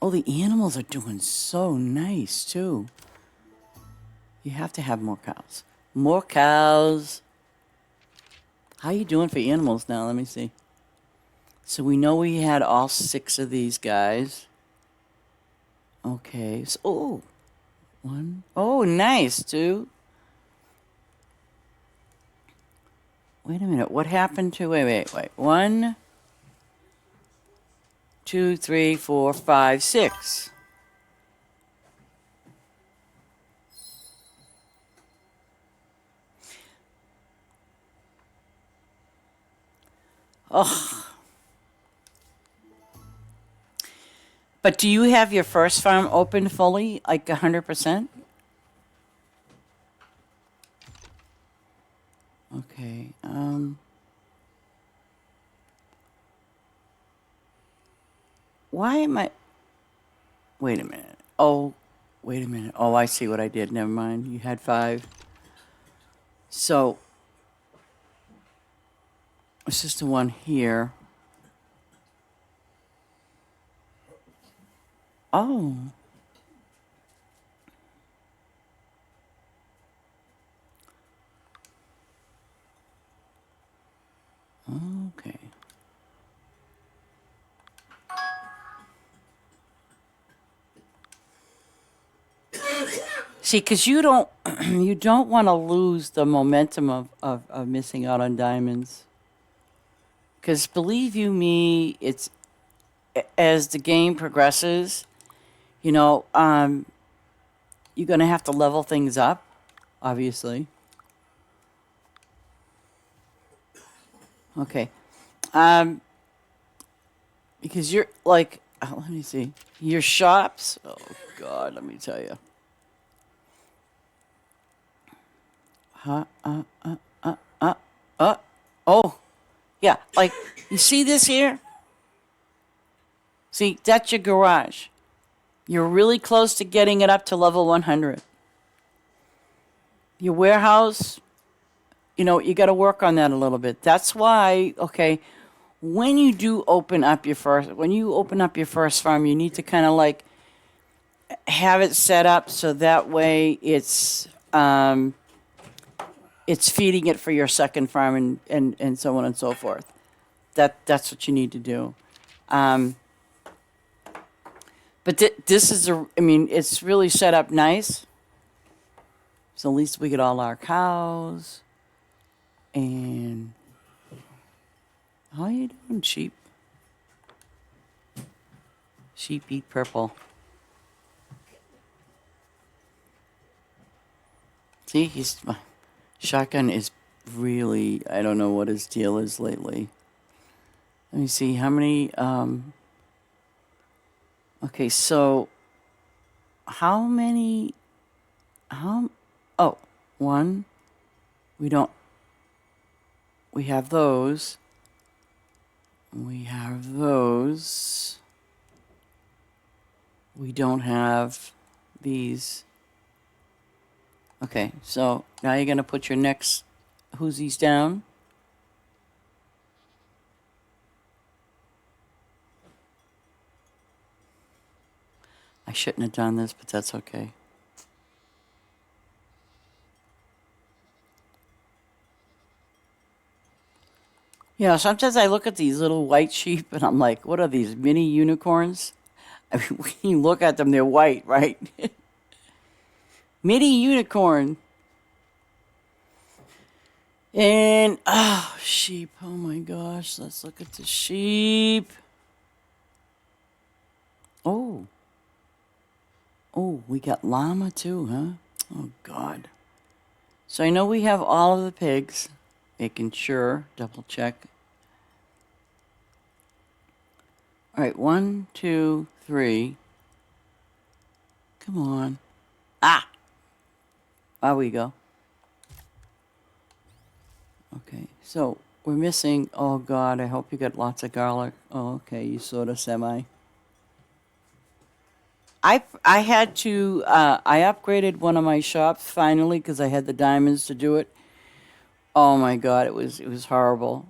Oh, the animals are doing so nice too. You have to have more cows. More cows. How you doing for animals now? Let me see. So we know we had all 6 of these guys. Okay. So, 1. Oh, nice, 2. Wait a minute. What happened to... Wait. 1, 2, 3, 4, 5, 6. Oh. But do you have your first farm open fully, like 100%? Okay. Why am I... Wait a minute. Oh, wait a minute. Oh, I see what I did. Never mind. You had 5. So, this is the one here. Oh. Okay. See, because you don't want to lose the momentum of missing out on diamonds. Because believe you me, it's as the game progresses, you're going to have to level things up, obviously. Okay. Because you're like, let me see. Your shops, oh God, let me tell you. Oh, yeah, like, you see this here? See, that's your garage. You're really close to getting it up to level 100. Your warehouse, you got to work on that a little bit. That's why, okay, when you open up your first farm, you need to kind of like have it set up so that way it's feeding it for your second farm and so on and so forth. That's what you need to do. But this is it's really set up nice. So at least we get all our cows. And how you doing, sheep? Sheep eat purple. See, shotgun is really, I don't know what his deal is lately. Let me see how many. Okay, so how many? Oh, one. We don't. We have those. We have those. We don't have these. Okay, so now you're going to put your next whoosies down. I shouldn't have done this, but that's okay. Sometimes I look at these little white sheep and I'm like, what are these, mini unicorns? I mean, when you look at them, they're white, right? Mini unicorn. And, sheep. Oh my gosh, let's look at the sheep. Oh, we got llama too, huh? Oh, God. So I know we have all of the pigs. Making sure, double check. All right, 1, 2, 3. Come on. There we go. Okay, so we're missing, oh God, I hope you got lots of garlic. Oh, okay, you sort of semi. I had to, I upgraded one of my shops finally because I had the diamonds to do it. Oh my God, it was horrible.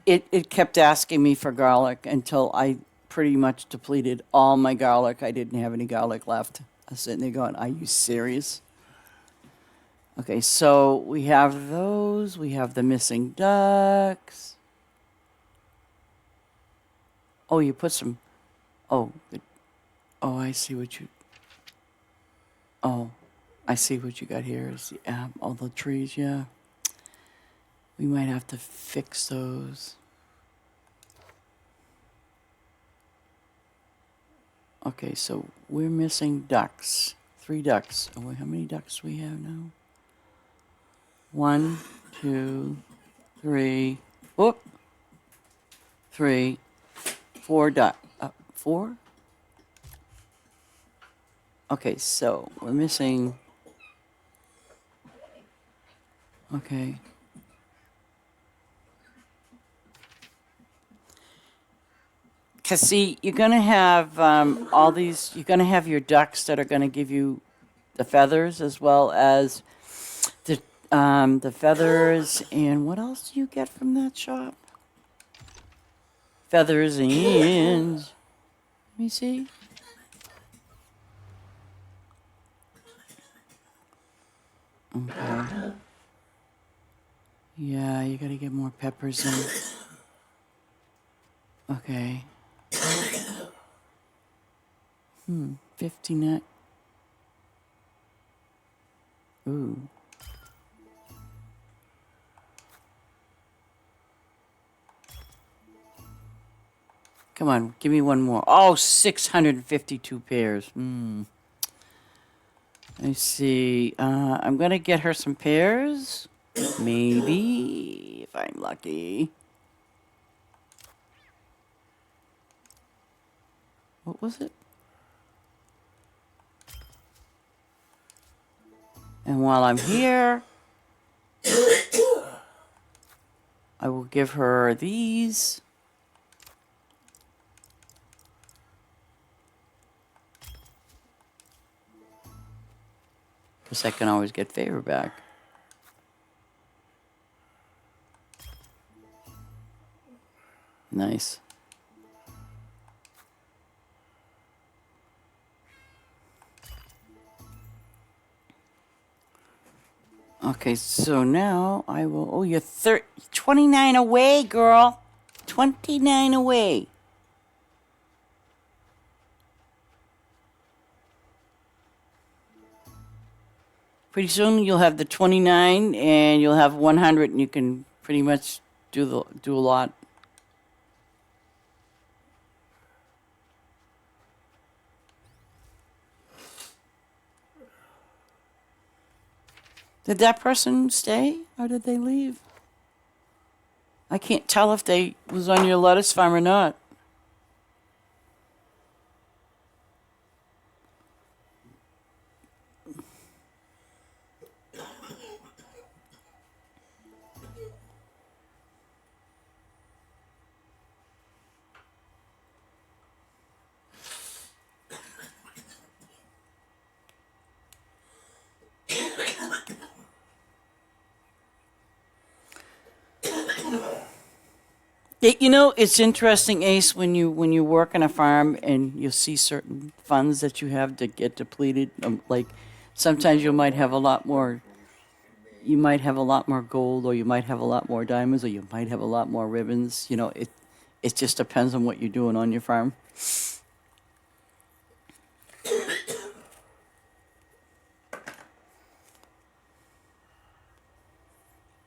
It kept asking me for garlic until I pretty much depleted all my garlic. I didn't have any garlic left. I was sitting there going, are you serious? Okay, so we have those. We have the missing ducks. Oh, you put some, oh, I see what you, I see what you got here is all the trees, yeah. We might have to fix those. Okay, so we're missing ducks. 3 ducks. Oh, wait, how many ducks do we have now? 1, 2, 3. Whoop. 3, 4 ducks. 4? Okay, so we're missing. Okay. Because, see, you're going to have all these, you're going to have your ducks that are going to give you the feathers as well as the feathers. And what else do you get from that shop? Feathers and, let me see. Okay. Yeah, you got to get more peppers in. Okay. 59. Ooh. Come on, give me one more. Oh, 652 pairs. Let's see. I'm going to get her some pears. Maybe, if I'm lucky. What was it? And while I'm here, I will give her these. Because I can always get favor back. Nice. Okay, so now I will... Oh, you're 29 away, girl. 29 away. Pretty soon you'll have the 29 and you'll have 100 and you can pretty much do a lot. Did that person stay or did they leave? I can't tell if they was on your lettuce farm or not. You know, it's interesting, Ace, when you work on a farm and you see certain funds that you have to get depleted. Like sometimes you might have a lot more. You might have a lot more gold, or you might have a lot more diamonds, or you might have a lot more ribbons. You know, it just depends on what you're doing on your farm.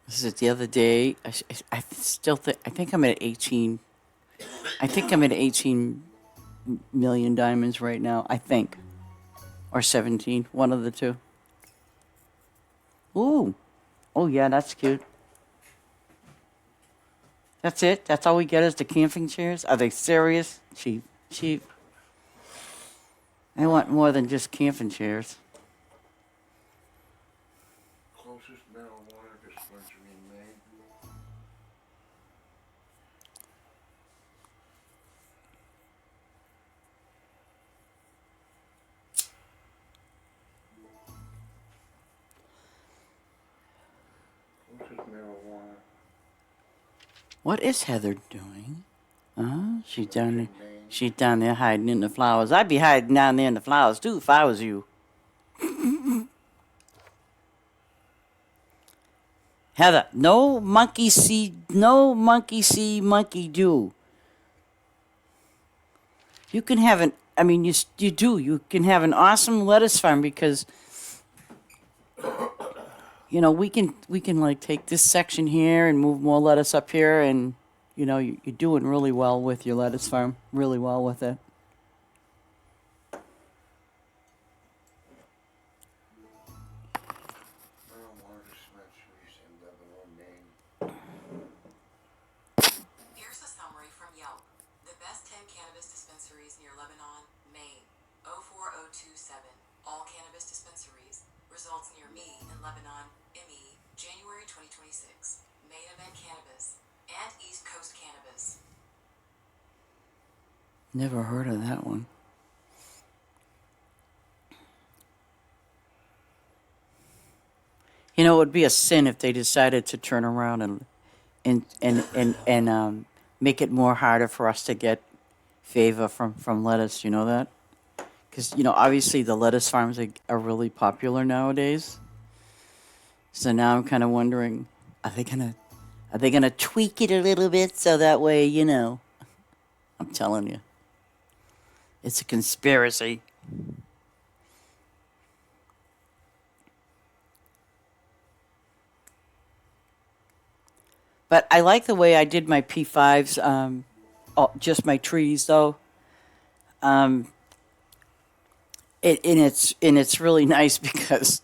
This is the other day. I still think I think I'm at 18. I think I'm at 18 million diamonds right now. I think, or 17. One of the two. Ooh, oh yeah, that's cute. That's it. That's all we get is the camping chairs. Are they serious? Cheap, cheap. I want more than just camping chairs. Closest marijuana dispensary in Maine. Closest marijuana. What is Heather doing? She's down there. She's down there hiding in the flowers. I'd be hiding down there in the flowers too if I was you. Heather, no monkey see, monkey do. You can have an, I mean, you do. You can have an awesome lettuce farm because, you know, we can like take this section here and move more lettuce up here, and you know, you're doing really well with your lettuce farm. Really well with it. Marijuana dispensaries in Lebanon, Maine. Here's a summary from Yelp. The best 10 cannabis dispensaries near Lebanon, Maine. 04027. All cannabis dispensaries. Results near me in Lebanon, ME, January 2026. Main Event Cannabis and East Coast Cannabis. Never heard of that one. You know, it would be a sin if they decided to turn around and make it more harder for us to get favor from lettuce. You know that? Because you know, obviously the lettuce farms are really popular nowadays. So now I'm kind of wondering, are they gonna tweak it a little bit so that way, you know? I'm telling you, it's a conspiracy. But I like the way I did my P5s, just my trees though. Um, it's really nice because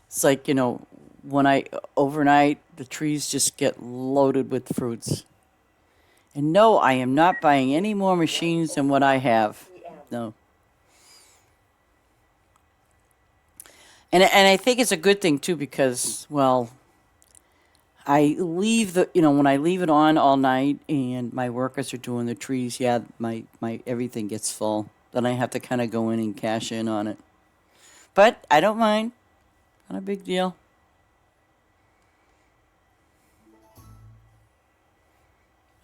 it's like, you know, when I overnight the trees just get loaded with fruits. And no, I am not buying any more machines than what I have. No. And I think it's a good thing too because, well, I leave when I leave it on all night and my workers are doing the trees, yeah, my everything gets full. Then I have to kind of go in and cash in on it. But I don't mind. Not a big deal.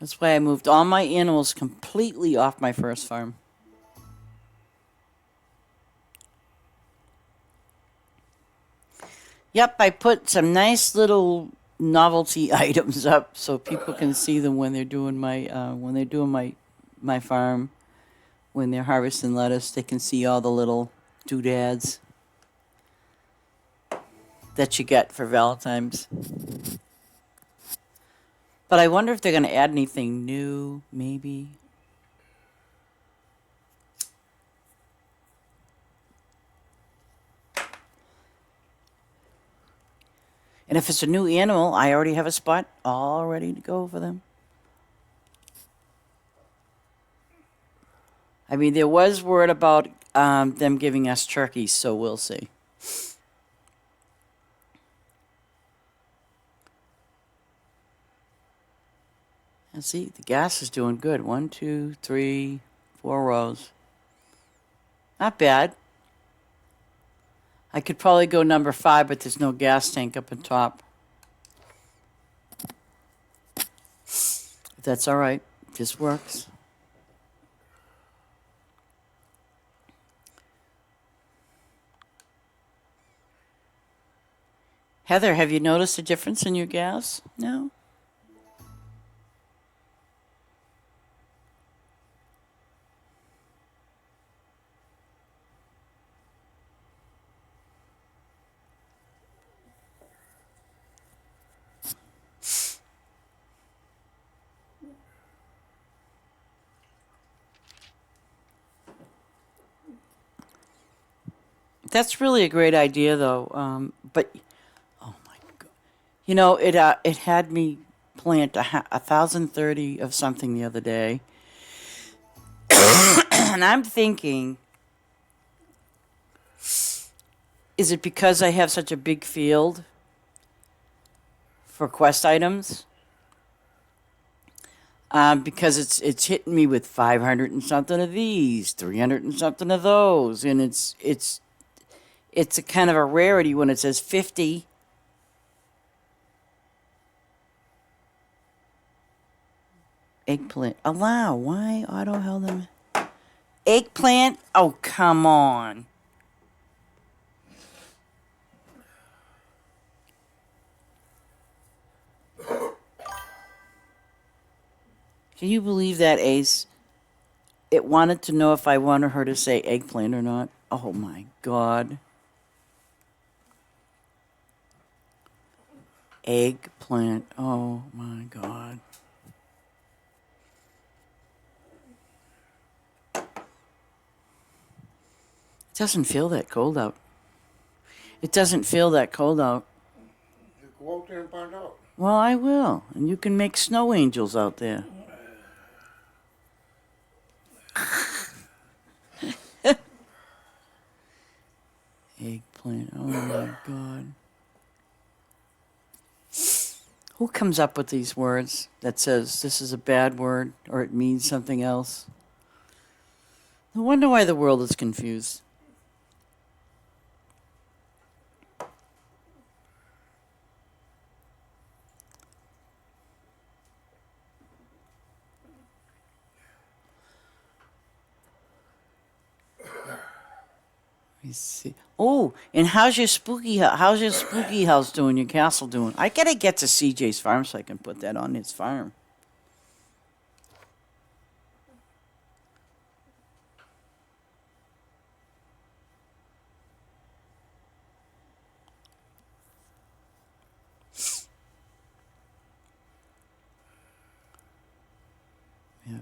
That's why I moved all my animals completely off my first farm. Yep, I put some nice little novelty items up so people can see them when they're doing my farm. When they're harvesting lettuce, they can see all the little doodads that you get for Valentine's. But I wonder if they're going to add anything new, maybe. And if it's a new animal, I already have a spot all ready to go for them. I mean, there was word about them giving us turkeys, so we'll see. And see, the gas is doing good. 1, 2, 3, 4 rows. Not bad. I could probably go number 5, but there's no gas tank up on top. That's all right. This works. Heather, have you noticed a difference in your gas? No? That's really a great idea, though. But oh my god, it had me plant 1,030 of something the other day, and I'm thinking, is it because I have such a big field for quest items? Because it's hitting me with 500 and something of these, 300 and something of those, and it's a kind of a rarity when it says 50. Eggplant. Allow. Why auto held them? Eggplant? Oh, come on. Can you believe that, Ace? It wanted to know if I wanted her to say eggplant or not. Oh, my God. Eggplant. Oh, my God. It doesn't feel that cold out. It doesn't feel that cold out. You go out there and find out. Well, I will. And you can make snow angels out there. Eggplant. Oh, my God. Who comes up with these words that says this is a bad word or it means something else? No wonder why the world is confused. Let me see. Oh, and how's your spooky house doing? Your castle doing? I gotta get to CJ's farm so I can put that on his farm. Yeah.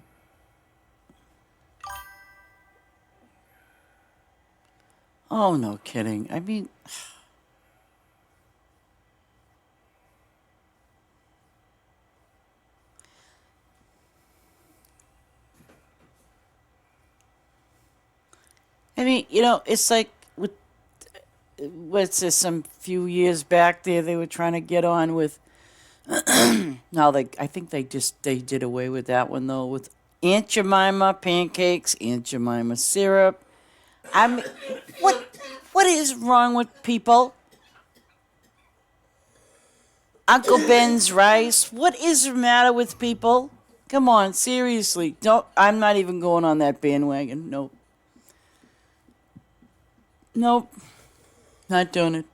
Oh, no kidding. I mean, it's like with what's this? Some few years back there, they were trying to get on with. Now I think they did away with that one though. With Aunt Jemima pancakes, Aunt Jemima syrup. I mean, what is wrong with people? Uncle Ben's rice. What is the matter with people? Come on, seriously. Don't. I'm not even going on that bandwagon. Nope. Nope. Not doing it.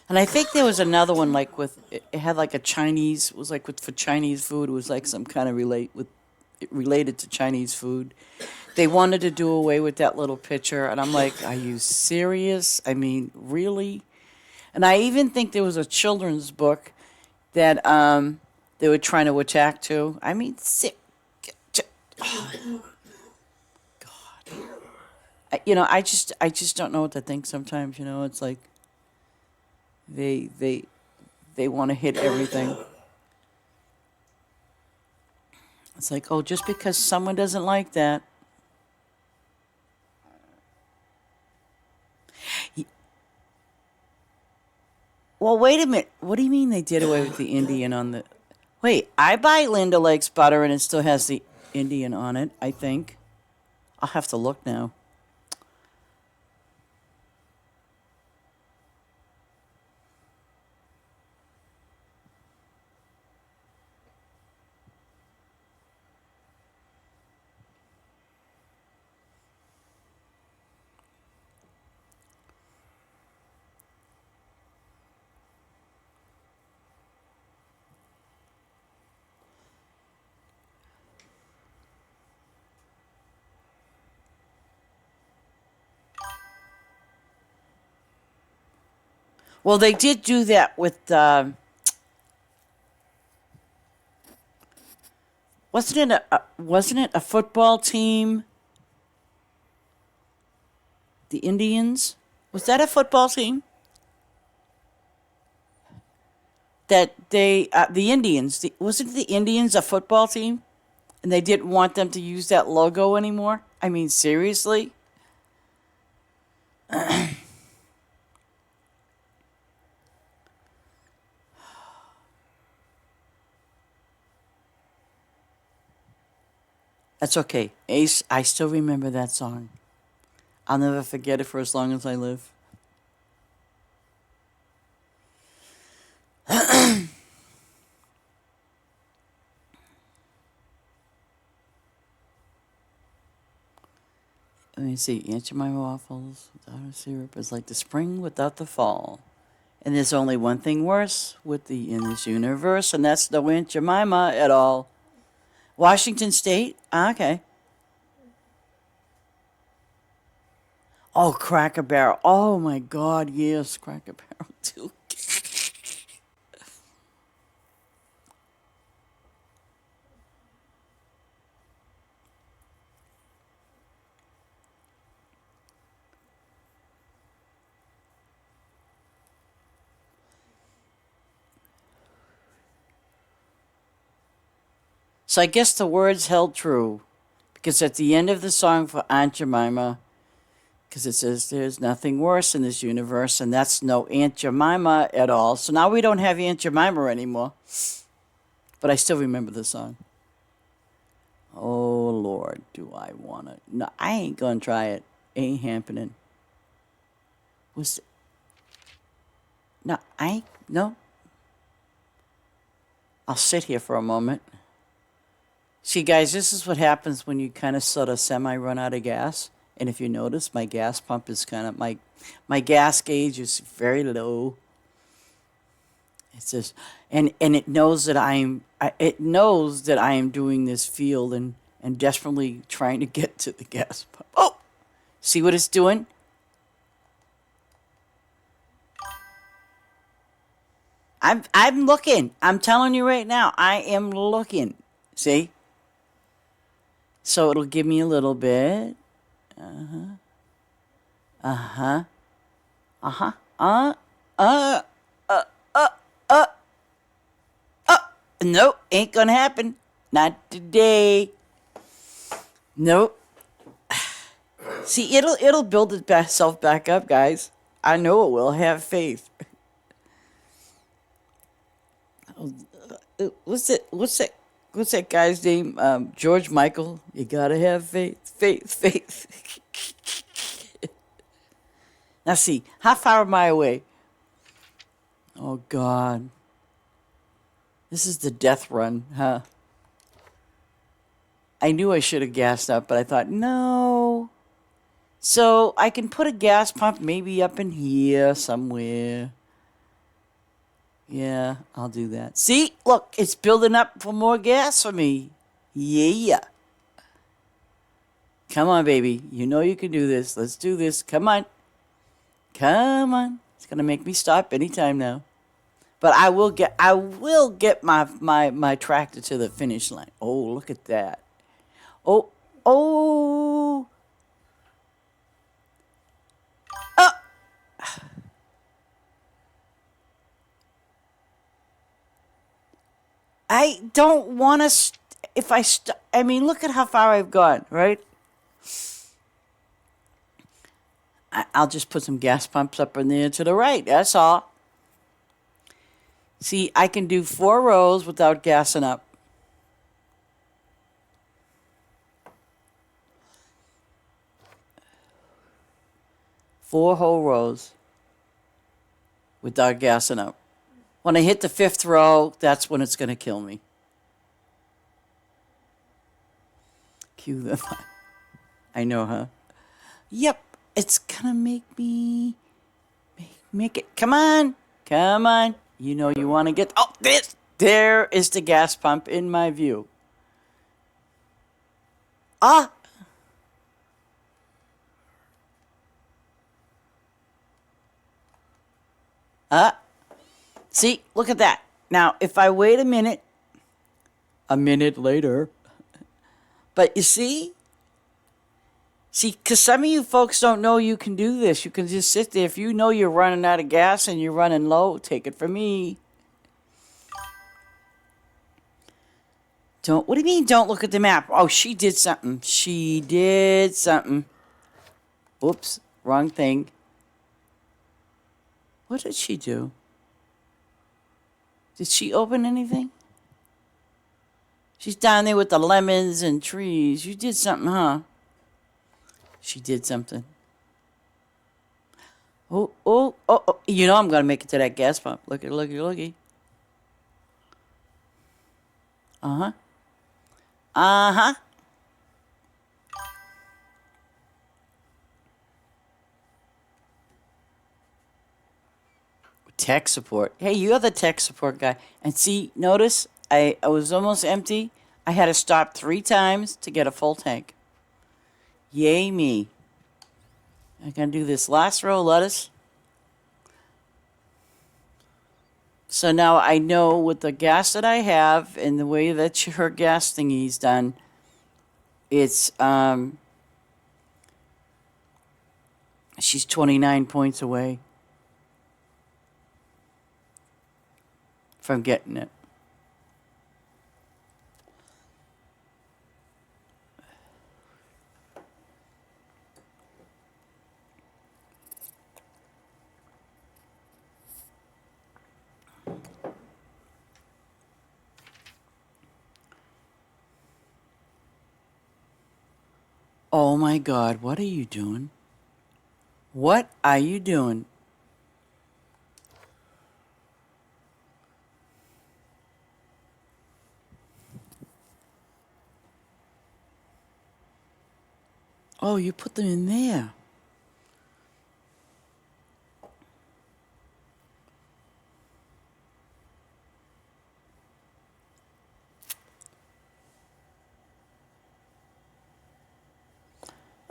And I think there was another one like with it had like a Chinese. It was like with for Chinese food. It was like some kind of related to Chinese food. They wanted to do away with that little picture, and I'm like, are you serious? I mean, really? And I even think there was a children's book that they were trying to attack too. I mean, sick. Oh, God. I just don't know what to think sometimes. It's like they they they want to hit everything. It's like, oh, just because someone doesn't like that. Well, wait a minute. What do you mean they did away with the Indian on the? Wait, I buy Linda Lakes butter and it still has the Indian on it, I think. I'll have to look now. Well, they did do that with, wasn't it a football team? The Indians? Was that a football team? The Indians, wasn't the Indians a football team? And they didn't want them to use that logo anymore? I mean, seriously? That's okay. Ace, I still remember that song. I'll never forget it for as long as I live. Let me see. Answer my waffles without a syrup is like the spring without the fall. And there's only one thing worse in this universe, and that's no Aunt Jemima at all. Washington State? Okay. Oh, Cracker Barrel. Oh my God, yes, Cracker Barrel too. So I guess the words held true, because at the end of the song for Aunt Jemima, because it says there's nothing worse in this universe, and that's no Aunt Jemima at all. So now we don't have Aunt Jemima anymore. But I still remember the song. Oh Lord, do I want to? No, I ain't gonna try it. Ain't happening. Was no, I ain't, no. I'll sit here for a moment. See, guys, this is what happens when you kind of sort of semi-run out of gas. And if you notice, my gas pump is kind of, my gas gauge is very low. It says, and it knows that it knows that I am doing this field and desperately trying to get to the gas pump. Oh, see what it's doing? I'm looking. I'm telling you right now, I am looking. See? So it'll give me a little bit. Uh-huh. Uh-huh. Uh-huh. Uh, uh. Nope, ain't gonna happen. Not today. Nope. See, it'll build itself back up, guys. I know it will. Have faith. What's it? what's that guy's name? George Michael. You gotta have faith, faith, faith. Now see, how far am I away? Oh God. This is the death run, huh? I knew I should have gassed up, but I thought, no. So I can put a gas pump maybe up in here somewhere. Yeah, I'll do that. See, look, it's building up for more gas for me. Yeah. Come on, baby. You know you can do this. Let's do this. Come on. Come on. It's gonna make me stop anytime now. But I will get my tractor to the finish line. Oh, look at that. Oh, oh. Oh. I don't want to. If I I mean, look at how far I've gone, right? I'll just put some gas pumps up in there to the right. That's all. See, I can do 4 rows without gassing up. Four whole rows without gassing up. When I hit the 5th row, that's when it's going to kill me. Cue them. I know, huh? Yep, it's going to make me... Make it... Come on! Come on! You know you want to get... Oh, there is the gas pump in my view. Ah! See, look at that. Now, if I wait a minute later, but you see, because some of you folks don't know you can do this. You can just sit there. If you know you're running out of gas and you're running low, take it from me. What do you mean don't look at the map? Oh, she did something. She did something. Oops, wrong thing. What did she do? Did she open anything? She's down there with the lemons and trees. You did something, huh? She did something. Oh, oh, oh, oh. You know I'm going to make it to that gas pump. Looky, looky, looky. Uh-huh. Uh-huh. Tech support. Hey, you're the tech support guy. And see, notice, I was almost empty. I had to stop 3 times to get a full tank. Yay me. I'm going to do this last row of lettuce. So now I know with the gas that I have and the way that her gas thingy's done, it's, she's 29 points away from getting it. Oh my God, what are you doing? What are you doing? Oh, you put them in there.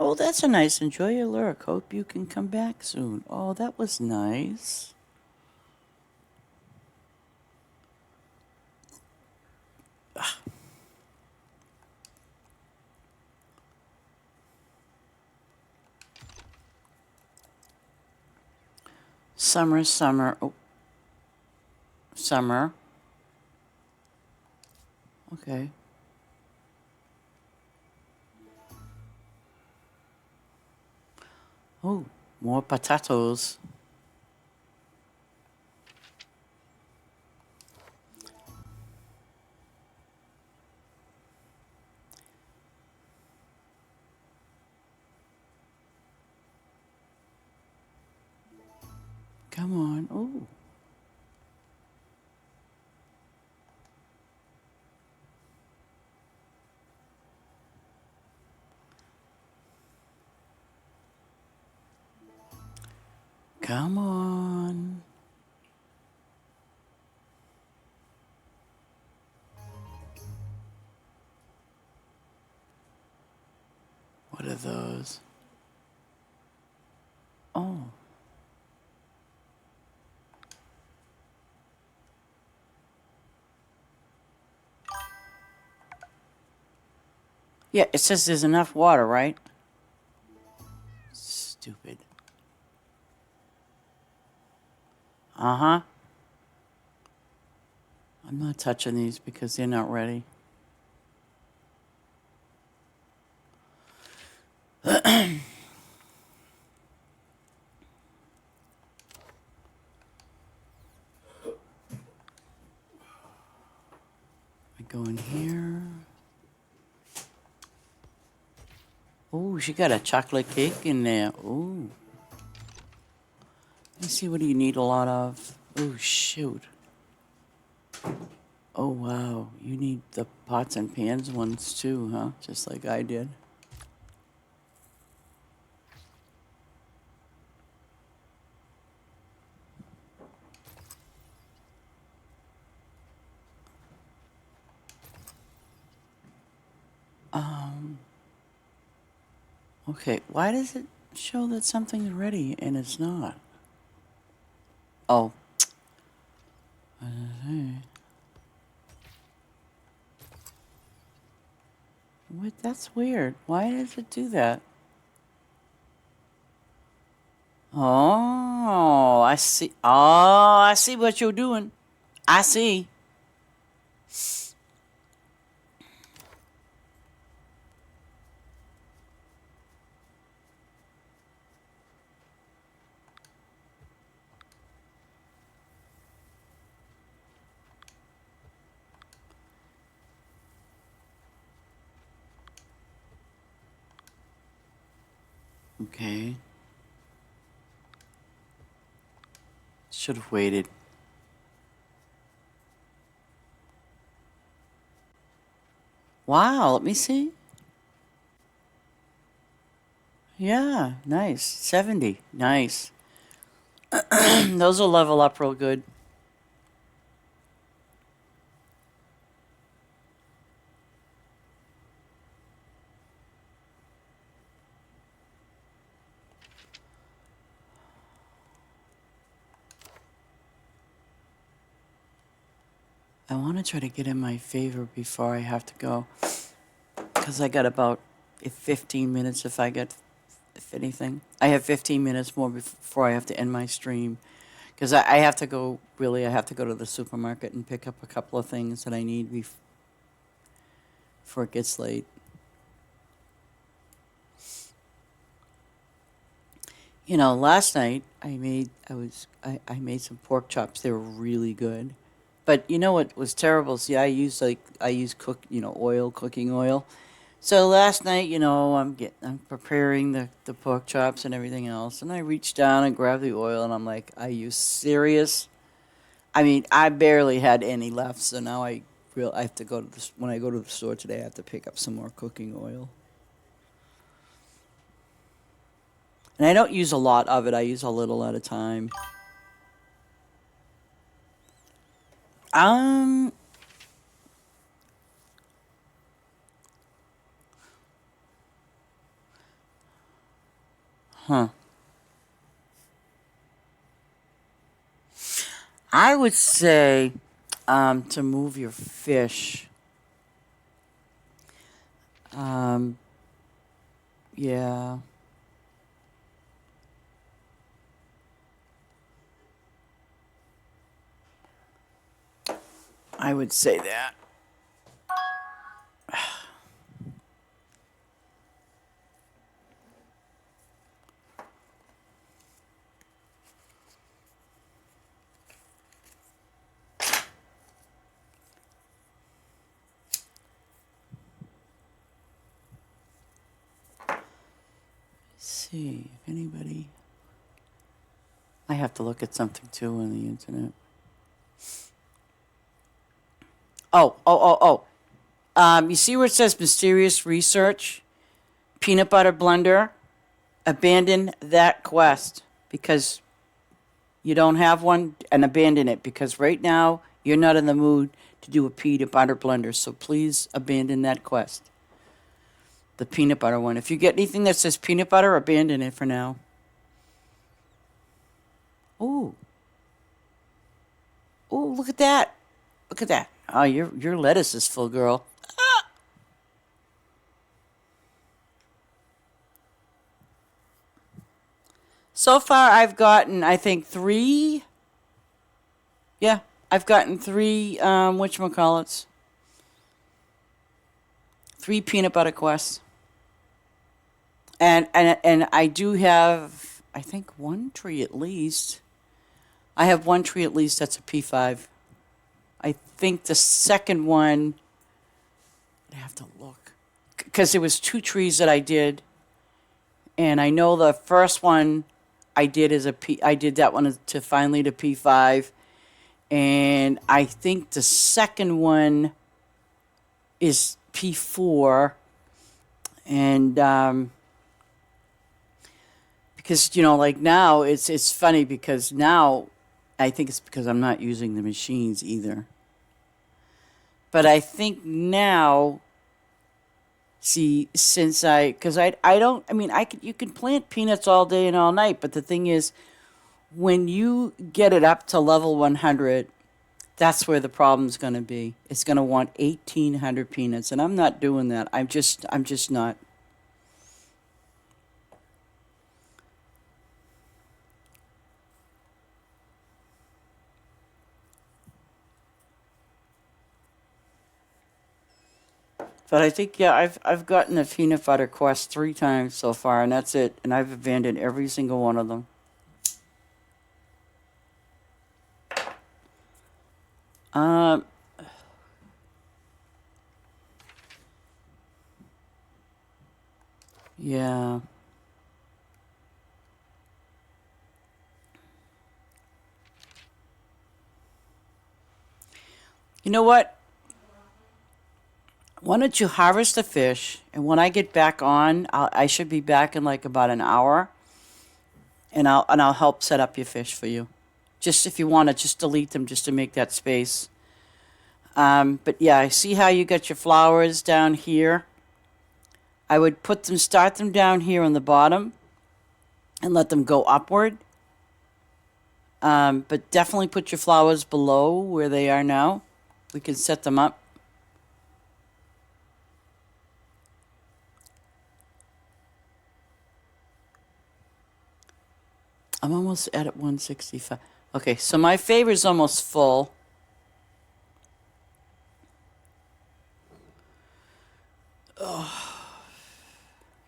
Oh, that's a nice. Enjoy your lurk. Hope you can come back soon. Oh, that was nice. Ah. Summer, summer. Oh. Summer. Okay. Oh, more potatoes. Come on. Ooh. Come on. What are those? Oh. Yeah, it says there's enough water, right? Stupid. Uh-huh. I'm not touching these because they're not ready. I go in here. Oh, she got a chocolate cake in there. Ooh. Let me see, what do you need a lot of? Oh, shoot. Oh, wow. You need the pots and pans ones too, huh? Just like I did. Okay, why does it show that something's ready and it's not? Oh. What? That's weird. Why does it do that? Oh, I see. Oh, I see what you're doing. I see. Okay. Should have waited. Wow, let me see. Yeah, nice. 70. Nice. Those will level up real good. I want to try to get in my favor before I have to go. Because I got about 15 minutes if anything. I have 15 minutes more before I have to end my stream. Because I have to go, really, I have to go to the supermarket and pick up a couple of things that I need before it gets late. You know, last night I made some pork chops. They were really good. But you know what was terrible? See, I use oil, cooking oil. So last night, I'm preparing the pork chops and everything else, and I reached down and grabbed the oil, and I'm like, are you serious? I mean, I barely had any left, so now I have to go to when I go to the store today, I have to pick up some more cooking oil. And I don't use a lot of it. I use a little at a time. Um, huh. I would say to move your fish. Um, yeah. I would say that. See if anybody. I have to look at something too on the internet. Oh. You see where it says mysterious research? Peanut butter blender? Abandon that quest because you don't have one, and abandon it because right now you're not in the mood to do a peanut butter blender. So please abandon that quest. The peanut butter one. If you get anything that says peanut butter, abandon it for now. Ooh. Ooh, look at that. Look at that. Oh, your lettuce is full, girl. So far, I've gotten, I think, 3. Yeah, I've gotten 3, whatchamacallits. 3 peanut butter quests. And I do have, I think, 1 tree at least. I have 1 tree at least that's a P5. I think the second one, I have to look. Because there was 2 trees that I did. And I know the first one I did as a P, I did that one to finally to P5. And I think the second one is P4. And because like now it's funny because now I think it's because I'm not using the machines either. But I think now, see, since because I don't, I mean, you can plant peanuts all day and all night, but the thing is, when you get it up to level 100, that's where the problem's going to be. It's going to want 1,800 peanuts, and I'm not doing that. I'm just not. But I think I've gotten a peanut butter quest 3 times so far, and that's it. And I've abandoned every single one of them. Um, yeah. You know what? Why don't you harvest the fish, and when I get back on, I should be back in like about an hour, and I'll help set up your fish for you. Just if you want to, just delete them just to make that space. But yeah, I see how you got your flowers down here. I would start them down here on the bottom, and let them go upward. But definitely put your flowers below where they are now. We can set them up. I'm almost at 165. Okay, so my favor is almost full. Oh.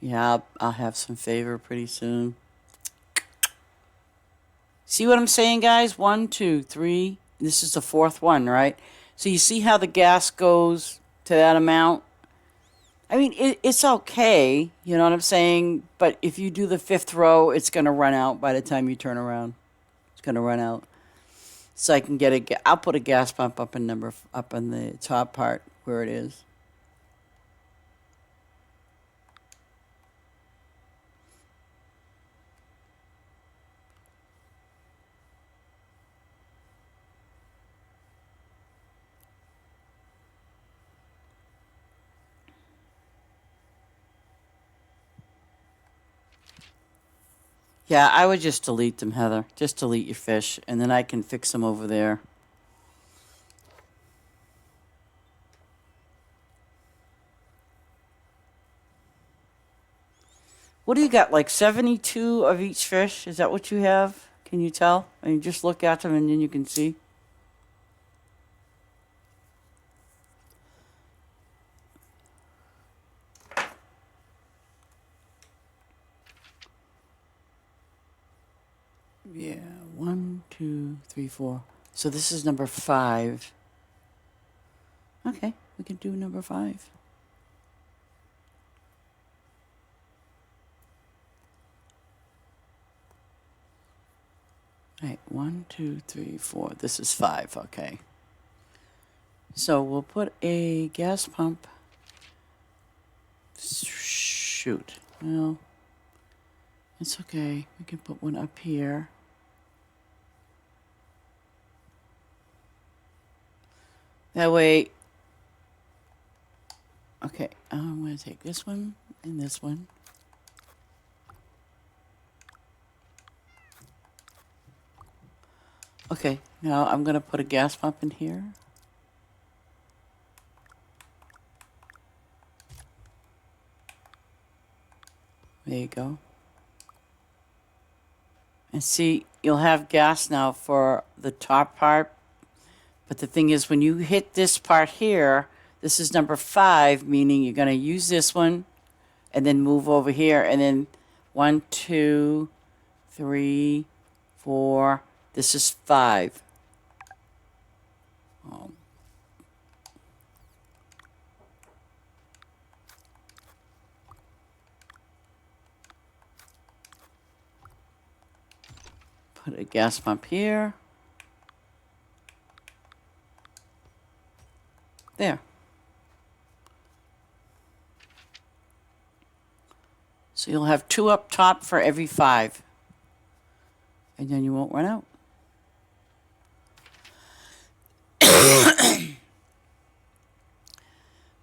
Yeah, I'll have some favor pretty soon. See what I'm saying, guys? 1, 2, 3. This is the 4th one, right? So you see how the gas goes to that amount? I mean, it's okay, you know what I'm saying? But if you do the 5th row, it's going to run out by the time you turn around. It's going to run out. So I can I'll put a gas pump up in the top part where it is. Yeah, I would just delete them, Heather. Just delete your fish, and then I can fix them over there. What do you got, like 72 of each fish? Is that what you have? Can you tell? I mean, just look at them and then you can see. Yeah, 1, 2, 3, 4. So this is number 5. Okay, we can do number 5. Right, 1, 2, 3, 4. This is 5, okay. So we'll put a gas pump. Shoot. Well, it's okay. We can put one up here. That way. Okay, I'm going to take this one and this one. Okay, now I'm going to put a gas pump in here. There you go. And see, you'll have gas now for the top part. But the thing is, when you hit this part here, this is number 5, meaning you're going to use this one and then move over here. And then 1, 2, 3, 4. This is 5. Oh. Put a gas pump here. There. So you'll have 2 up top for every 5. And then you won't run out.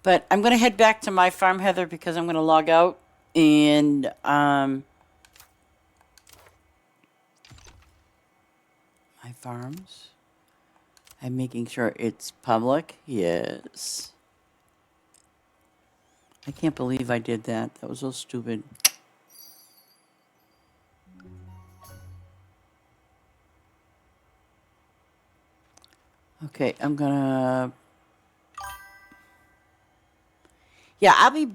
But I'm going to head back to my farm, Heather, because I'm going to log out. And my farms. I'm making sure it's public. Yes. I can't believe I did that. That was so stupid. Okay, I'm gonna... Yeah, I'll be...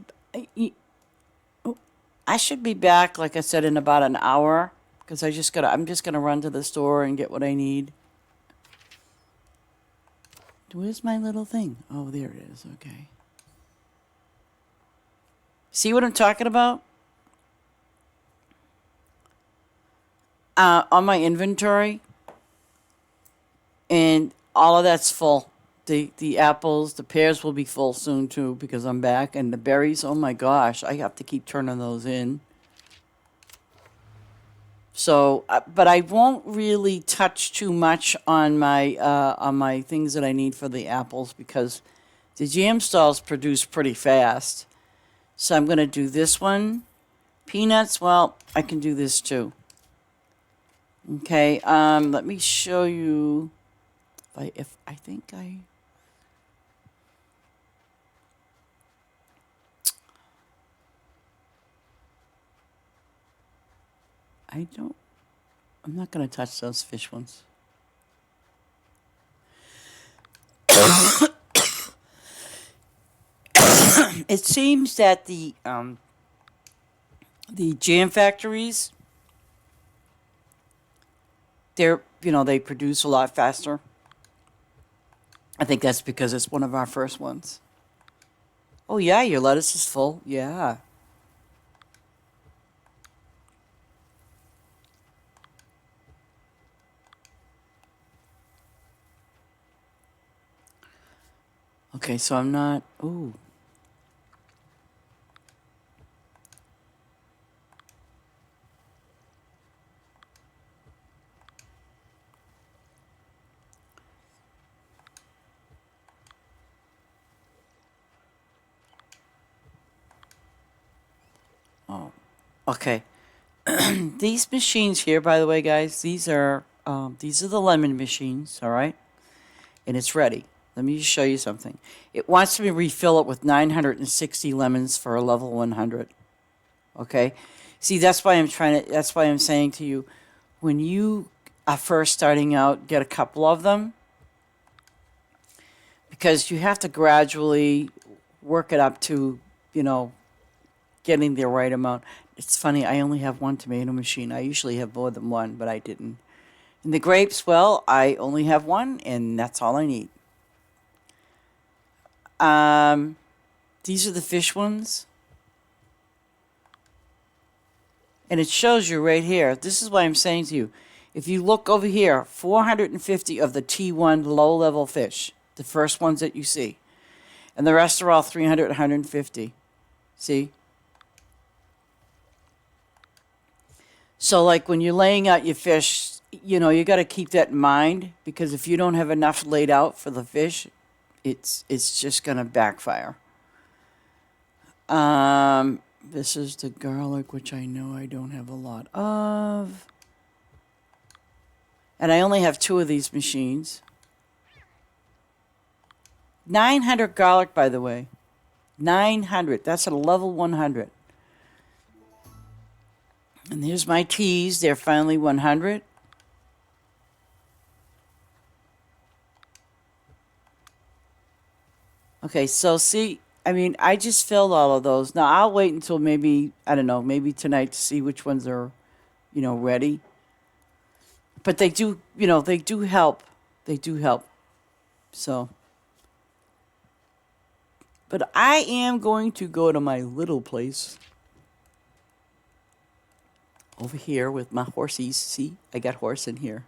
I should be back, like I said, in about an hour. Because I'm just gonna run to the store and get what I need. Where's my little thing? Oh, there it is. Okay. See what I'm talking about? On my inventory. And all of that's full. The apples, the pears will be full soon too because I'm back. And the berries, oh my gosh, I have to keep turning those in. So, but I won't really touch too much on my things that I need for the apples because the jam stalls produce pretty fast. So I'm going to do this one. Peanuts, well, I can do this too. Okay, let me show you if I think I... I'm not going to touch those fish ones. It seems that the jam factories, they produce a lot faster. I think that's because it's one of our first ones. Oh yeah, your lettuce is full. Yeah. Okay, so I'm not... Ooh. Oh, okay. These machines here, by the way, guys, these are the lemon machines, all right? And it's ready. Let me just show you something. It wants me to refill it with 960 lemons for a level 100. Okay? See, that's why I'm saying to you, when you are first starting out, get a couple of them. Because you have to gradually work it up to, getting the right amount. It's funny, I only have one tomato machine. I usually have more than one, but I didn't. And the grapes, well, I only have one, and that's all I need. These are the fish ones. And it shows you right here. This is what I'm saying to you. If you look over here, 450 of the T1 low-level fish, the first ones that you see. And the rest are all 300, 150. See? So, like, when you're laying out your fish, you know, you got to keep that in mind, because if you don't have enough laid out for the fish, it's just going to backfire. This is the garlic, which I know I don't have a lot of. And I only have 2 of these machines. 900 garlic, by the way. 900. That's at a level 100. And here's my teas. They're finally 100. Okay, so see, I mean, I just filled all of those. Now, I'll wait until maybe, I don't know, maybe tonight to see which ones are, you know, ready. But they do, you know, they do help. They do help. So. But I am going to go to my little place over here with my horsies. See, I got horse in here.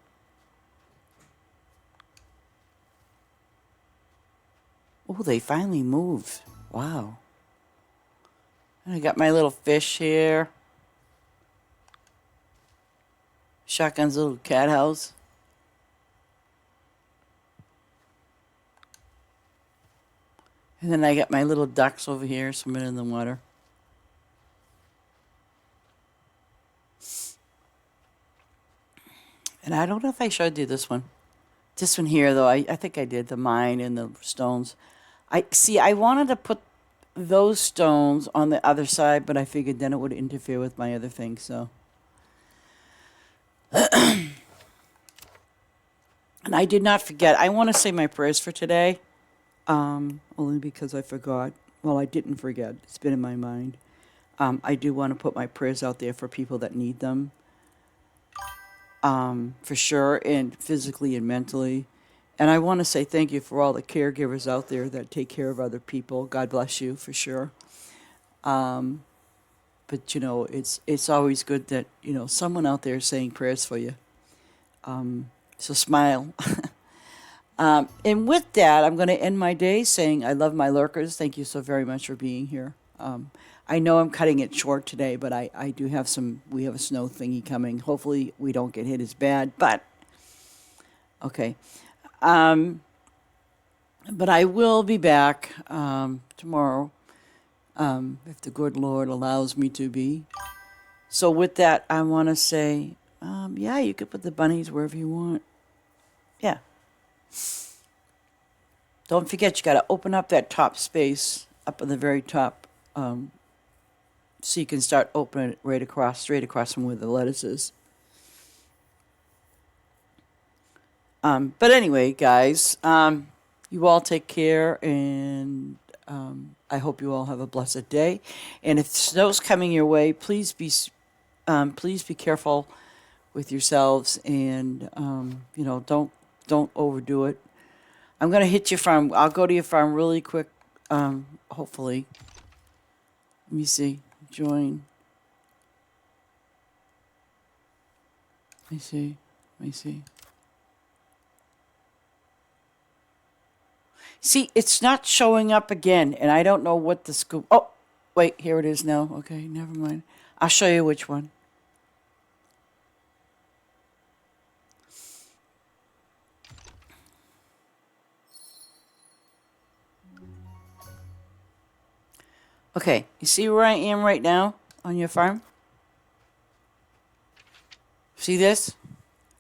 Oh, they finally moved. Wow. And I got my little fish here. Shotgun's little cat house. And then I got my little ducks over here swimming in the water. And I don't know if I showed you this one. This one here, though, I think I did, the mine and the stones. I wanted to put those stones on the other side, but I figured then it would interfere with my other things, so. And I did not forget. I want to say my prayers for today, only because I forgot. Well, I didn't forget. It's been in my mind. I do want to put my prayers out there for people that need them, for sure, and physically and mentally. And I want to say thank you for all the caregivers out there that take care of other people. God bless you, for sure. But, you know, it's always good that, you know, someone out there is saying prayers for you. So smile. And with that, I'm going to end my day saying I love my lurkers. Thank you so very much for being here. I know I'm cutting it short today, but I do have we have a snow thingy coming. Hopefully we don't get hit as bad, but okay. But I will be back tomorrow, if the good Lord allows me to be. So with that, I want to say, yeah, you could put the bunnies wherever you want. Yeah. Don't forget, you got to open up that top space up at the very top, so you can start opening it straight across from where the lettuce is. But anyway, guys, you all take care, and I hope you all have a blessed day. And if snow's coming your way, please be careful with yourselves, and you know, don't overdo it. I'm gonna hit your farm. I'll go to your farm really quick. Hopefully. Let me see. Join. Let me see. Let me see. See, it's not showing up again, and I don't know what the scoop. Oh, wait, here it is now. Okay, never mind. I'll show you which one. Okay, you see where I am right now on your farm? See this?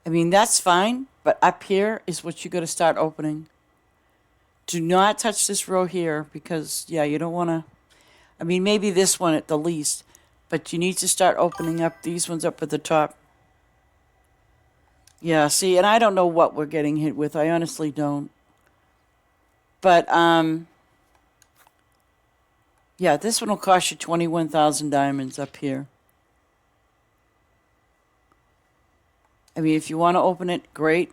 I mean, that's fine, but up here is what you got to start opening. Do not touch this row here because, yeah, you don't want to. I mean, maybe this one at the least, but you need to start opening up these ones up at the top. Yeah, see, and I don't know what we're getting hit with. I honestly don't. But, yeah, this one will cost you 21,000 diamonds up here. I mean, if you want to open it, great.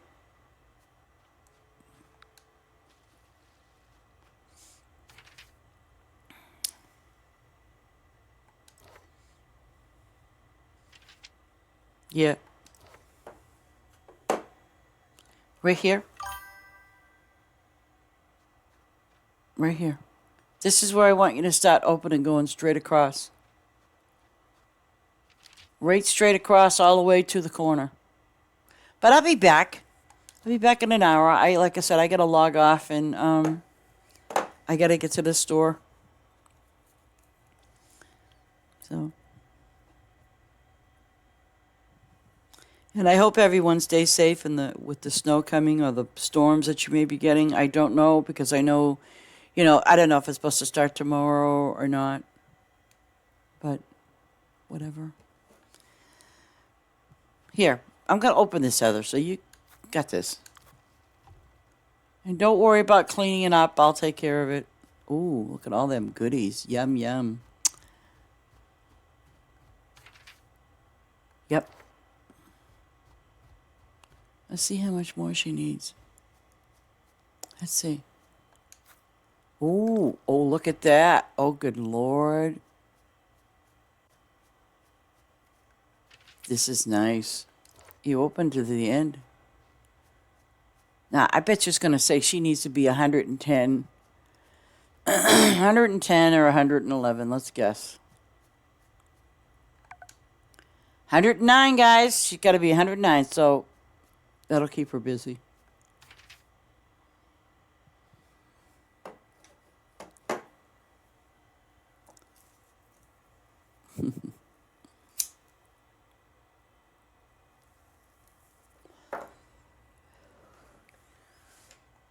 Yeah. Right here. Right here. This is where I want you to start opening, going straight across. Right straight across all the way to the corner. But I'll be back. I'll be back in an hour. Like I said, I gotta log off and I gotta get to the store. So, and I hope everyone stays safe with the snow coming or the storms that you may be getting. I don't know because I know, I don't know if it's supposed to start tomorrow or not. But whatever. Here, I'm gonna open this, Heather. So you got this. And don't worry about cleaning it up. I'll take care of it. Ooh, look at all them goodies. Yum, yum. Yep. Let's see how much more she needs. Let's see. Ooh, oh, look at that. Oh, good Lord. This is nice. You open to the end. Now, I bet you're going to say she needs to be 110. 110 or 111, let's guess. 109, guys. She's got to be 109, so that'll keep her busy.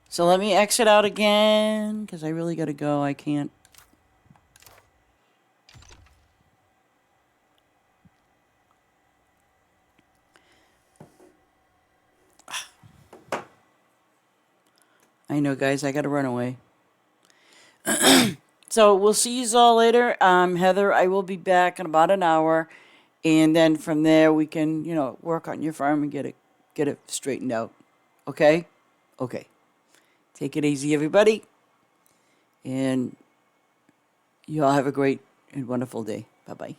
So let me exit out again, because I really got to go. I can't. I know, guys. I got to run away. So we'll see you all later. Heather, I will be back in about an hour. And then from there, we can, work on your farm and get it straightened out. Okay? Okay. Take it easy, everybody. And you all have a great and wonderful day. Bye-bye.